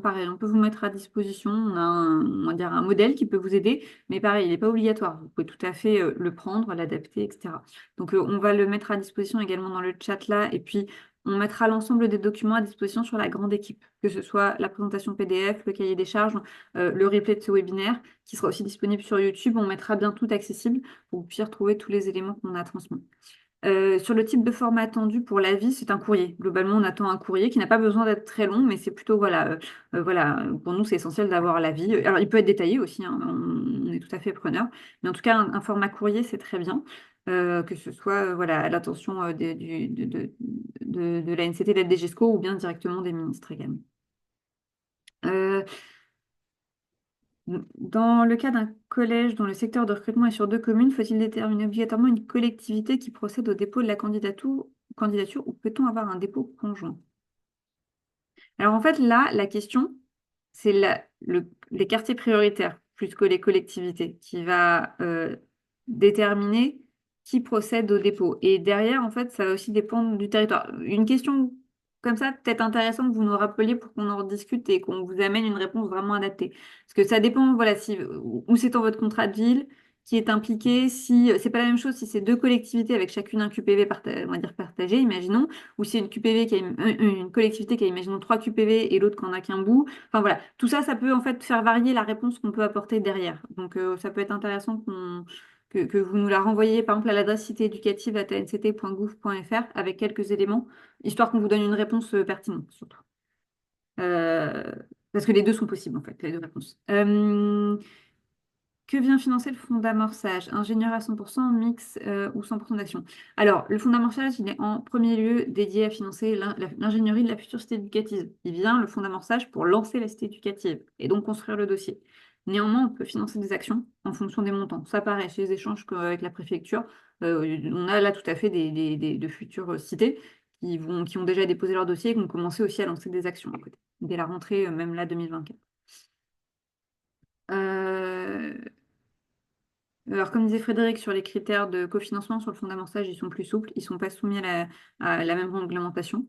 pareil, on peut vous mettre à disposition. On a on va dire un modèle qui peut vous aider, mais pareil, il n'est pas obligatoire. Vous pouvez tout à fait le prendre, l'adapter, etc. Donc on va le mettre à disposition également dans le chat là. Et puis on mettra l'ensemble des documents à disposition sur la grande équipe, que ce soit la présentation PDF, le cahier des charges, le replay de ce webinaire, qui sera aussi disponible sur YouTube. On mettra bien tout accessible pour que vous puissiez retrouver tous les éléments qu'on a transmis. Sur le type de format attendu pour l'avis, c'est un courrier. Globalement, on attend un courrier qui n'a pas besoin d'être très long, mais c'est plutôt, voilà, pour nous, c'est essentiel d'avoir l'avis. Alors, il peut être détaillé aussi, hein, on est tout à fait preneur, mais en tout cas, un format courrier, c'est très bien, que ce soit voilà, à l'attention de la NCT, de la DGESCO ou bien directement des ministres également. Euh, Dans le cas d'un collège dont le secteur de recrutement est sur 2 communes, faut-il déterminer obligatoirement une collectivité qui procède au dépôt de la candidature ou peut-on avoir un dépôt conjoint? Alors en fait, là, la question, c'est les quartiers prioritaires plus que les collectivités qui va déterminer qui procède au dépôt. Et derrière, en fait, ça va aussi dépendre du territoire. Une question comme ça, peut-être intéressant que vous nous rappeliez pour qu'on en rediscute et qu'on vous amène une réponse vraiment adaptée. Parce que ça dépend, voilà, si, où c'est dans votre contrat de ville, qui est impliqué, si c'est pas la même chose si c'est 2 collectivités avec chacune un QPV on va dire partagé, imaginons, ou si c'est une QPV qui a une collectivité qui a, imaginons, 3 QPV et l'autre qui en a qu'un bout. Enfin voilà, tout ça, ça peut en fait faire varier la réponse qu'on peut apporter derrière. Donc ça peut être intéressant que vous nous la renvoyiez par exemple à l'adresse citééducative@nct.gouv.fr avec quelques éléments, histoire qu'on vous donne une réponse pertinente surtout. Euh, Parce que les deux sont possibles en fait, les deux réponses. Que vient financer le fonds d'amorçage? Ingénieur à 100%, mix ou 100% d'action? Alors, le fonds d'amorçage, il est en premier lieu dédié à financer l'ingénierie de la future cité éducative. Il vient, le fonds d'amorçage, pour lancer la cité éducative et donc construire le dossier. Néanmoins, on peut financer des actions en fonction des montants. Ça paraît chez les échanges avec la préfecture. On a là tout à fait de futures cités qui ont déjà déposé leur dossier et qui ont commencé aussi à lancer des actions à côté, dès la rentrée, même là, 2024. Alors, comme disait Frédéric, sur les critères de cofinancement sur le fonds d'amorçage, ils sont plus souples, ils ne sont pas soumis à la même réglementation.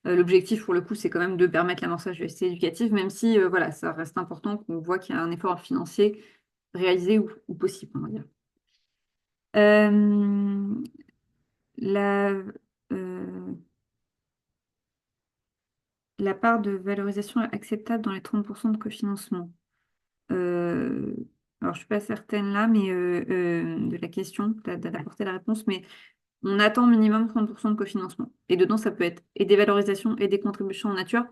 L'objectif, pour le coup, c'est quand même de permettre l'amorçage de la cité éducative, même si voilà, ça reste important qu'on voit qu'il y a un effort financier réalisé ou possible, on va dire. Euh, la, euh, la part de valorisation acceptable dans les 30% de cofinancement. Euh, alors, je ne suis pas certaine là, mais de la question, d'apporter la réponse, mais on attend minimum 30% de cofinancement. Et dedans, ça peut être et des valorisations et des contributions en nature.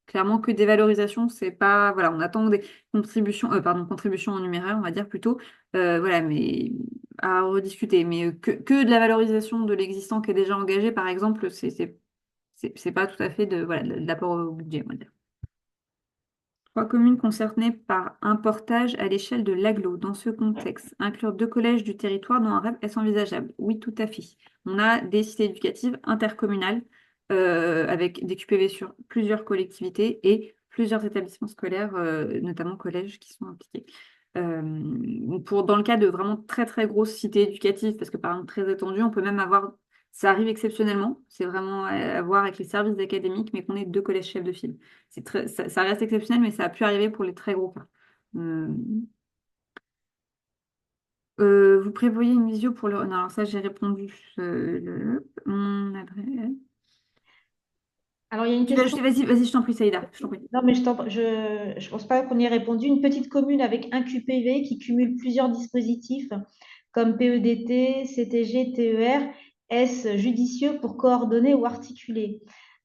Clairement que des valorisations, c'est pas. Voilà, on attend des contributions, contributions en numéraire, on va dire plutôt. Voilà, mais à rediscuter. Mais que de la valorisation de l'existant qui est déjà engagé, par exemple, c'est pas tout à fait de l'apport au budget, on va dire. 3 communes concernées par un portage à l'échelle de l'agglo. Dans ce contexte, inclure 2 collèges du territoire dans un rêve est envisageable. Oui, tout à fait. On a des cités éducatives intercommunales avec des QPV sur plusieurs collectivités et plusieurs établissements scolaires, notamment collèges, qui sont impliqués. Dans le cas de vraiment très très grosses cités éducatives, parce que par exemple très étendues, on peut même avoir, ça arrive exceptionnellement, c'est vraiment à voir avec les services académiques, mais qu'on ait 2 collèges chefs de file. Ça reste exceptionnel, mais ça a pu arriver pour les très gros cas. Euh, Vous prévoyez une visio pour le... Non, alors ça, j'ai répondu. Mon adresse... Alors, il y a une Tu vas question. ajouter... Vas-y, je t'en prie, Saïda. Je t'en prie. Non, mais je pense pas qu'on y ait répondu. Une petite commune avec un QPV qui cumule plusieurs dispositifs comme PEDT, CTG, TER, est-ce judicieux pour coordonner ou articuler?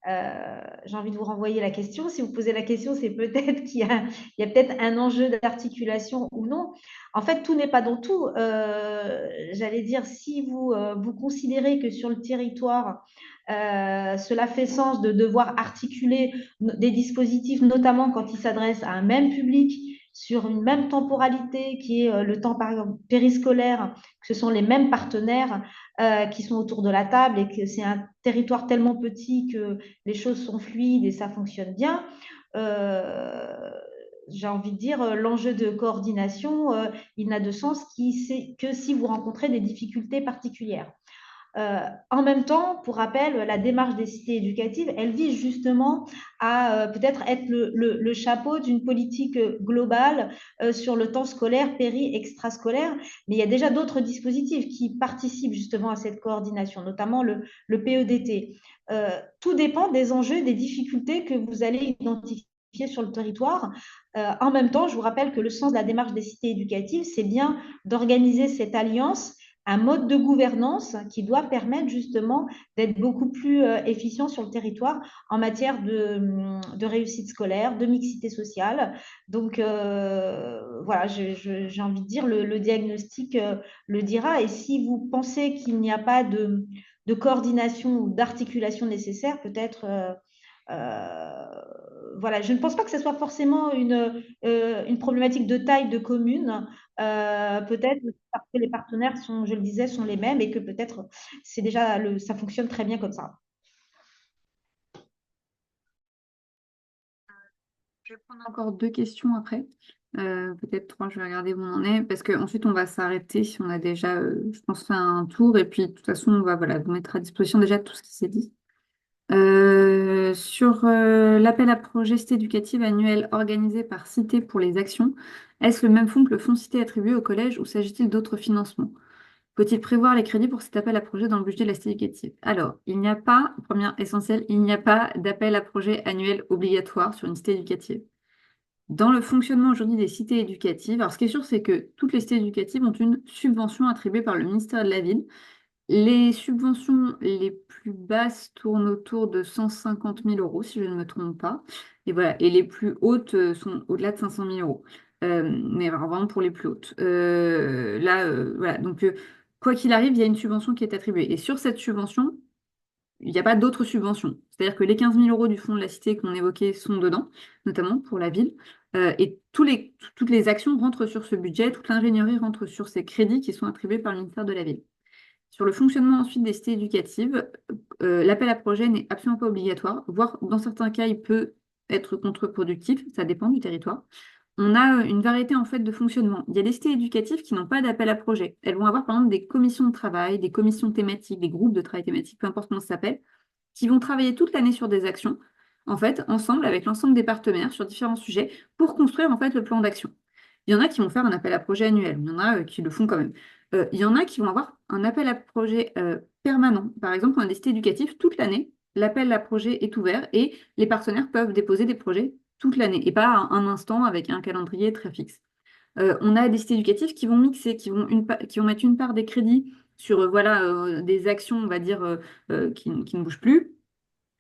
J'ai envie de vous renvoyer la question. Si vous posez la question, c'est peut-être il y a peut-être un enjeu d'articulation ou non. En fait, tout n'est pas dans tout. J'allais dire, si vous considérez que sur le territoire, cela fait sens de devoir articuler des dispositifs, notamment quand ils s'adressent à un même public, sur une même temporalité qui est le temps, par exemple, périscolaire, que ce sont les mêmes partenaires qui sont autour de la table et que c'est un territoire tellement petit que les choses sont fluides et ça fonctionne bien. J'ai envie de dire, l'enjeu de coordination, il n'a de sens que si vous rencontrez des difficultés particulières. En même temps, pour rappel, la démarche des cités éducatives, elle vise justement à peut-être être le chapeau d'une politique globale sur le temps scolaire, extrascolaire, mais il y a déjà d'autres dispositifs qui participent justement à cette coordination, notamment le PEDT. Tout dépend des enjeux, des difficultés que vous allez identifier sur le territoire. En même temps, je vous rappelle que le sens de la démarche des cités éducatives, c'est bien d'organiser cette alliance, un mode de gouvernance qui doit permettre justement d'être beaucoup plus efficient sur le territoire en matière de réussite scolaire, de mixité sociale. Donc voilà, j'ai envie de dire, le diagnostic le dira. Et si vous pensez qu'il n'y a pas de coordination ou d'articulation nécessaire, peut-être... voilà, je ne pense pas que ce soit forcément une problématique de taille de commune. Peut-être parce que les partenaires sont, je le disais, sont les mêmes et que peut-être c'est déjà ça fonctionne très bien comme ça. Je vais prendre encore 2 questions après. Peut-être 3, je vais regarder où on en est, parce qu'ensuite on va s'arrêter si on a déjà, je pense, fait un tour. Et puis de toute façon, on va voilà, vous mettre à disposition déjà tout ce qui s'est dit. Sur l'appel à projet cité éducative annuel organisé par Cité pour les actions, est-ce le même fonds que le fonds Cité attribué au collège ou s'agit-il d'autres financements? Faut-il prévoir les crédits pour cet appel à projet dans le budget de la cité éducative? Alors, il n'y a pas, première essentielle, il n'y a pas d'appel à projet annuel obligatoire sur une cité éducative. Dans le fonctionnement aujourd'hui des cités éducatives, alors ce qui est sûr, c'est que toutes les cités éducatives ont une subvention attribuée par le ministère de la Ville. Les subventions les plus basses tournent autour de 150 000 euros, si je ne me trompe pas. Et voilà. Et les plus hautes sont au-delà de 500 000 euros. Mais alors, vraiment pour les plus hautes. Voilà. Donc, quoi qu'il arrive, il y a une subvention qui est attribuée. Et sur cette subvention, il n'y a pas d'autres subventions. C'est-à-dire que les 15 000 euros du fonds de la cité qu'on évoquait sont dedans, notamment pour la ville. Et toutes les actions rentrent sur ce budget, toute l'ingénierie rentre sur ces crédits qui sont attribués par le ministère de la Ville. Sur le fonctionnement ensuite des cités éducatives, l'appel à projet n'est absolument pas obligatoire, voire dans certains cas, il peut être contre-productif, ça dépend du territoire. On a une variété en fait de fonctionnement. Il y a des cités éducatives qui n'ont pas d'appel à projet. Elles vont avoir par exemple des commissions de travail, des commissions thématiques, des groupes de travail thématiques, peu importe comment ça s'appelle, qui vont travailler toute l'année sur des actions, en fait, ensemble avec l'ensemble des partenaires sur différents sujets pour construire en fait le plan d'action. Il y en a qui vont faire un appel à projet annuel, il y en a qui le font quand même. Il y en a qui vont avoir un appel à projet permanent. Par exemple, on a des cités éducatives toute l'année, l'appel à projet est ouvert et les partenaires peuvent déposer des projets toute l'année et pas à un instant avec un calendrier très fixe. On a des cités éducatives qui vont mixer, qui vont mettre une part des crédits sur voilà, des actions, on va dire, qui ne bougent plus,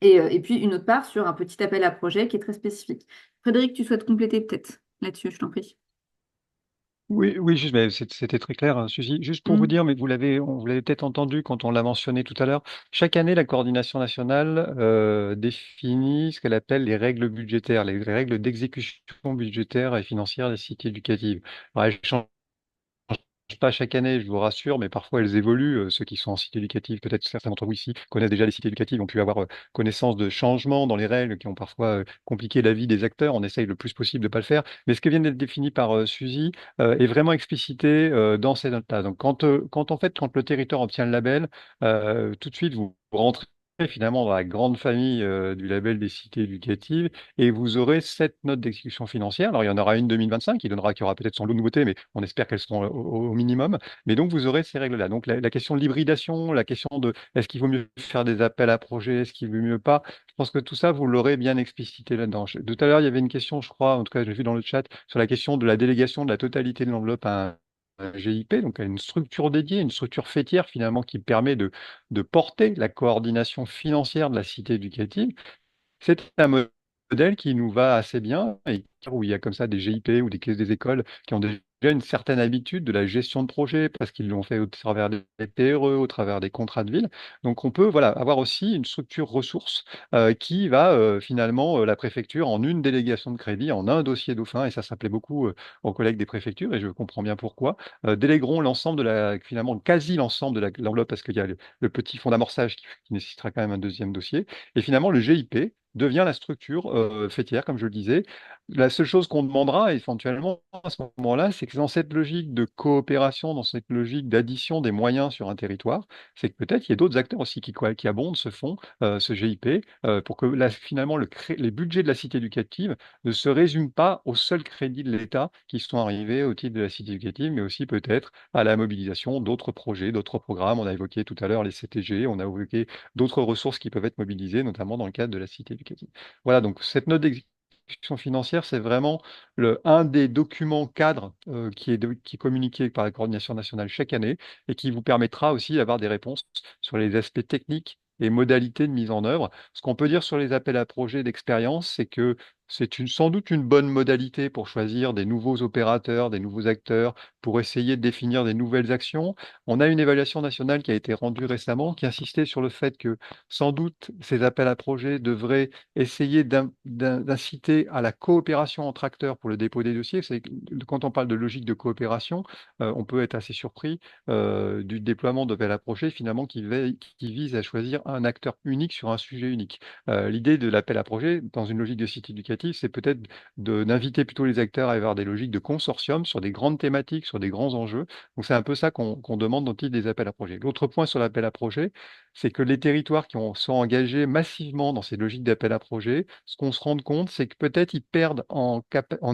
et puis une autre part sur un petit appel à projet qui est très spécifique. Frédéric, tu souhaites compléter peut-être là-dessus, je t'en prie. Oui, oui, juste, mais c'était très clair, Suzy. Juste pour vous Mm. dire, mais vous l'avez peut-être entendu quand on l'a mentionné tout à l'heure, chaque année, la coordination nationale définit ce qu'elle appelle les règles budgétaires, les règles d'exécution budgétaire et financière des cités éducatives. Alors, elles changent pas chaque année, je vous rassure, mais parfois elles évoluent. Ceux qui sont en cité éducative, peut-être certains d'entre vous ici connaissent déjà les cités éducatives, ont pu avoir connaissance de changements dans les règles qui ont parfois compliqué la vie des acteurs. On essaye le plus possible de ne pas le faire. Mais ce qui vient d'être défini par Suzy est vraiment explicité dans ces notes-là. Donc quand le territoire obtient le label, tout de suite vous rentrez finalement dans la grande famille du label des cités éducatives et vous aurez 7 notes d'exécution financière. Alors, il y en aura une 2025 qui aura peut-être son lot de nouveautés, mais on espère qu'elles seront au minimum. Mais donc, vous aurez ces règles-là. Donc, la question de l'hybridation, la question de est-ce qu'il vaut mieux faire des appels à projets, est-ce qu'il vaut mieux pas, je pense que tout ça, vous l'aurez bien explicité là-dedans. Tout à l'heure, il y avait une question, je crois, en tout cas, j'ai vu dans le chat, sur la question de la délégation de la totalité de l'enveloppe à un GIP, donc à une structure dédiée, une structure faîtière finalement qui permet de porter la coordination financière de la cité éducative. C'est un modèle qui nous va assez bien et où il y a comme ça des GIP ou des caisses des écoles qui ont déjà une certaine habitude de la gestion de projet parce qu'ils l'ont fait au travers des PRE, au travers des contrats de ville. Donc on peut voilà, avoir aussi une structure ressource qui va finalement la préfecture en une délégation de crédit, en un dossier dauphin, et ça s'appelait beaucoup aux collègues des préfectures et je comprends bien pourquoi, délégueront l'ensemble finalement quasi l'ensemble de l'enveloppe parce qu'il y a le petit fonds d'amorçage qui nécessitera quand même un deuxième dossier. Et finalement, le GIP devient la structure fêtière, comme je le disais. La seule chose qu'on demandera éventuellement à ce moment-là, c'est que dans cette logique de coopération, dans cette logique d'addition des moyens sur un territoire, c'est que peut-être il y a d'autres acteurs aussi qui abondent ce fonds, ce GIP, pour que finalement les budgets de la cité éducative ne se résument pas aux seuls crédits de l'État qui sont arrivés au titre de la cité éducative, mais aussi peut-être à la mobilisation d'autres projets, d'autres programmes. On a évoqué tout à l'heure les CTG, on a évoqué d'autres ressources qui peuvent être mobilisées, notamment dans le cadre de la cité éducative. Voilà, donc cette note d'exécution financière, c'est vraiment un des documents cadres qui est communiqué par la coordination nationale chaque année et qui vous permettra aussi d'avoir des réponses sur les aspects techniques et modalités de mise en œuvre. Ce qu'on peut dire sur les appels à projets d'expérience, c'est que c'est sans doute une bonne modalité pour choisir des nouveaux opérateurs, des nouveaux acteurs, pour essayer de définir des nouvelles actions. On a une évaluation nationale qui a été rendue récemment qui insistait sur le fait que sans doute ces appels à projets devraient essayer d'inciter à la coopération entre acteurs pour le dépôt des dossiers. Quand on parle de logique de coopération, on peut être assez surpris du déploiement d'appels à projets finalement qui vise à choisir un acteur unique sur un sujet unique. L'idée de l'appel à projet dans une logique de site éducatif, c'est peut-être d'inviter plutôt les acteurs à avoir des logiques de consortium sur des grandes thématiques, sur des grands enjeux. Donc c'est un peu ça qu'on demande dans le titre des appels à projets. L'autre point sur l'appel à projet, c'est que les territoires sont engagés massivement dans ces logiques d'appel à projet, ce qu'on se rend compte, c'est que peut-être ils perdent en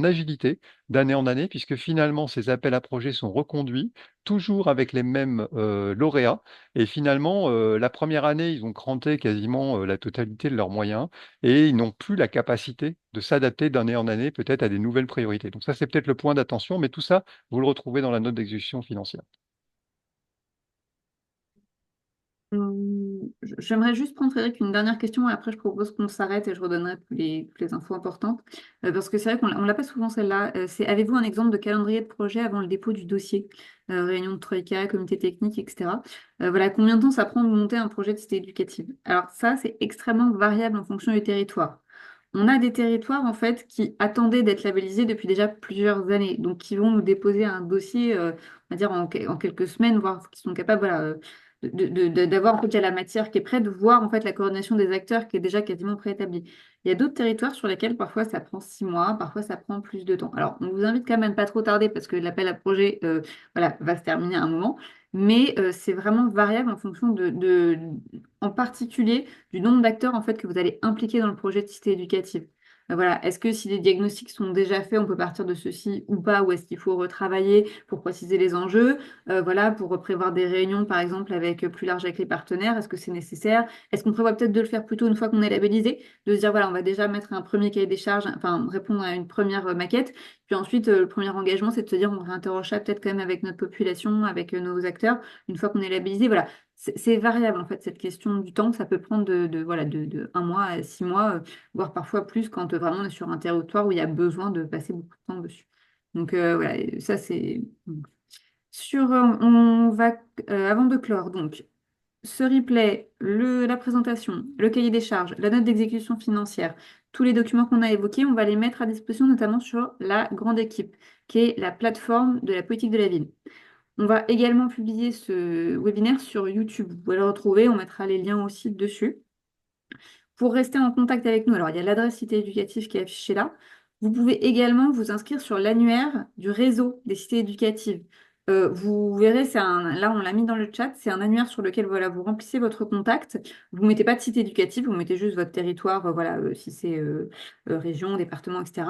agilité d'année en année, puisque finalement ces appels à projets sont reconduits, toujours avec les mêmes lauréats. Et finalement, la première année, ils ont cranté quasiment la totalité de leurs moyens et ils n'ont plus la capacité de s'adapter d'année en année, peut-être à des nouvelles priorités. Donc ça, c'est peut-être le point d'attention, mais tout ça, vous le retrouvez dans la note d'exécution financière. J'aimerais juste prendre, Frédéric, une dernière question et après je propose qu'on s'arrête et je redonnerai toutes les infos importantes. Parce que c'est vrai qu'on l'a pas souvent celle-là. C'est avez-vous un exemple de calendrier de projet avant le dépôt du dossier? Réunion de troïka, comité technique, etc. Voilà, combien de temps ça prend de monter un projet de cité éducative? Alors ça, c'est extrêmement variable en fonction du territoire. On a des territoires en fait qui attendaient d'être labellisés depuis déjà plusieurs années, donc qui vont nous déposer un dossier, on va dire en quelques semaines, voire qui sont capables, voilà, d'avoir en fait déjà la matière qui est prête, de voir en fait la coordination des acteurs qui est déjà quasiment préétablie. Il y a d'autres territoires sur lesquels parfois ça prend 6 mois, parfois ça prend plus de temps. Alors on vous invite quand même à ne pas trop tarder parce que l'appel à projet voilà, va se terminer à un moment, mais c'est vraiment variable en fonction en particulier du nombre d'acteurs en fait que vous allez impliquer dans le projet de cité éducative. Voilà, est-ce que si les diagnostics sont déjà faits, on peut partir de ceci ou pas, ou est-ce qu'il faut retravailler pour préciser les enjeux? Voilà, pour prévoir des réunions, par exemple, avec plus large avec les partenaires, est-ce que c'est nécessaire? Est-ce qu'on prévoit peut-être de le faire plutôt une fois qu'on est labellisé, de se dire, voilà, on va déjà mettre un premier cahier des charges, enfin, répondre à une première maquette, puis ensuite, le premier engagement, c'est de se dire, on réinterroge ça peut-être quand même avec notre population, avec nos acteurs, une fois qu'on est labellisé. Voilà, c'est variable, en fait, cette question du temps, ça peut prendre voilà, de 1 mois à 6 mois, voire parfois plus quand vraiment on est sur un territoire où il y a besoin de passer beaucoup de temps dessus. Donc, voilà, ça, c'est... On va, avant de clore, donc, ce replay, la présentation, le cahier des charges, la note d'exécution financière, tous les documents qu'on a évoqués, on va les mettre à disposition notamment sur la grande équipe, qui est la plateforme de la politique de la ville. On va également publier ce webinaire sur YouTube. Vous pouvez le retrouver, on mettra les liens aussi dessus. Pour rester en contact avec nous, alors il y a l'adresse cité éducative qui est affichée là. Vous pouvez également vous inscrire sur l'annuaire du réseau des cités éducatives. Vous verrez, là on l'a mis dans le chat, c'est un annuaire sur lequel voilà, vous remplissez votre contact. Vous ne mettez pas de cité éducative, vous mettez juste votre territoire, voilà, si c'est région, département, etc.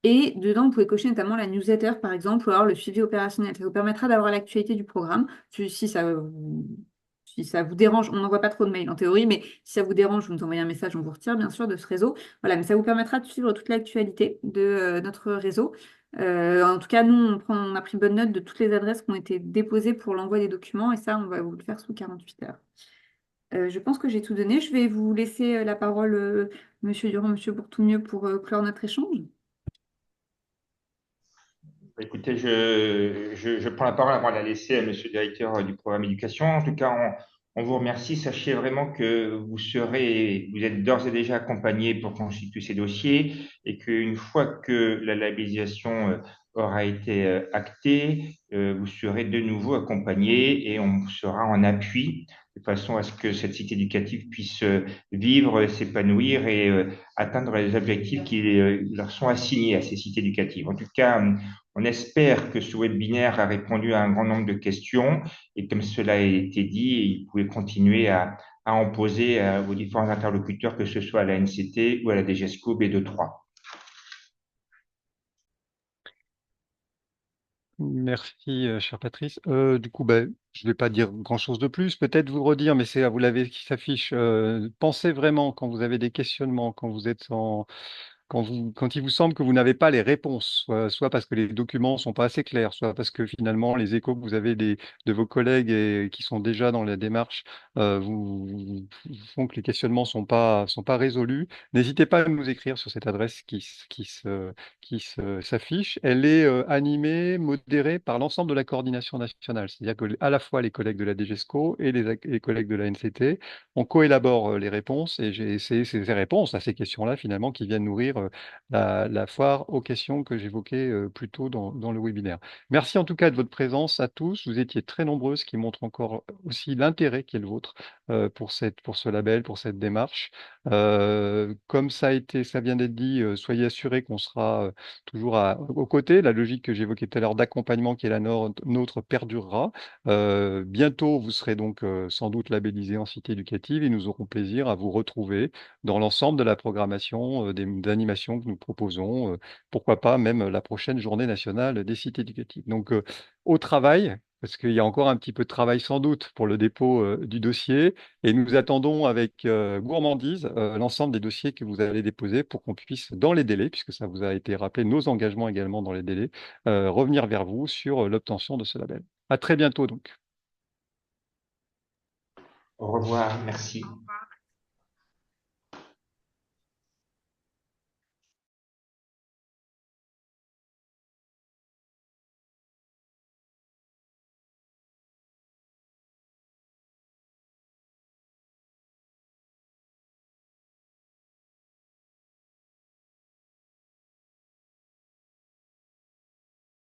Et dedans, vous pouvez cocher notamment la newsletter, par exemple, ou alors le suivi opérationnel. Ça vous permettra d'avoir l'actualité du programme. Si ça vous dérange, on n'envoie pas trop de mails en théorie, mais si ça vous dérange, vous nous envoyez un message, on vous retire bien sûr de ce réseau. Voilà, mais ça vous permettra de suivre toute l'actualité de notre réseau. En tout cas, nous, on a pris bonne note de toutes les adresses qui ont été déposées pour l'envoi des documents et ça, on va vous le faire sous 48 heures. Je pense que j'ai tout donné. Je vais vous laisser la parole, Monsieur Durand, Monsieur Bourtoumieux, pour clore notre échange. Écoutez, je prends la parole avant de la laisser à Monsieur le directeur du programme éducation. En tout cas, on vous remercie. Sachez vraiment que vous êtes d'ores et déjà accompagné pour constituer ces dossiers et qu'une fois que la labellisation aura été actée, vous serez de nouveau accompagné et on sera en appui de façon à ce que cette cité éducative puisse vivre, s'épanouir et atteindre les objectifs qui leur sont assignés à ces cités éducatives. En tout cas, on espère que ce webinaire a répondu à un grand nombre de questions et comme cela a été dit, vous pouvez continuer à en poser à vos différents interlocuteurs, que ce soit à la NCT ou à la DGESCO B23. Merci, cher Patrice. Du coup, ben, je ne vais pas dire grand-chose de plus. Peut-être vous redire, mais vous l'avez qui s'affiche. Pensez vraiment quand vous avez des questionnements, quand vous êtes quand il vous semble que vous n'avez pas les réponses, soit parce que les documents sont pas assez clairs, soit parce que finalement les échos que vous avez de vos collègues et qui sont déjà dans la démarche vous font que les questionnements sont pas résolus, n'hésitez pas à nous écrire sur cette adresse s'affiche. Elle est animée, modérée par l'ensemble de la coordination nationale, c'est-à-dire que à la fois les collègues de la DGESCO et les collègues de la NCT, on coélabore les réponses et c'est ces réponses à ces questions-là finalement qui viennent nourrir la foire aux questions que j'évoquais plus tôt dans le webinaire. Merci en tout cas de votre présence à tous. Vous étiez très nombreux, ce qui montre encore aussi l'intérêt qui est le vôtre pour ce label, pour cette démarche. Comme ça vient d'être dit, soyez assurés qu'on sera toujours aux côtés. La logique que j'évoquais tout à l'heure d'accompagnement qui est la nôtre perdurera. Bientôt, vous serez donc sans doute labellisé en cité éducative et nous aurons plaisir à vous retrouver dans l'ensemble de la programmation des animations que nous proposons. Pourquoi pas même la prochaine journée nationale des cités éducatives. Donc, au travail parce qu'il y a encore un petit peu de travail sans doute pour le dépôt du dossier. Et nous attendons avec gourmandise l'ensemble des dossiers que vous allez déposer pour qu'on puisse, dans les délais, puisque ça vous a été rappelé, nos engagements également dans les délais, revenir vers vous sur l'obtention de ce label. À très bientôt donc. Au revoir, merci.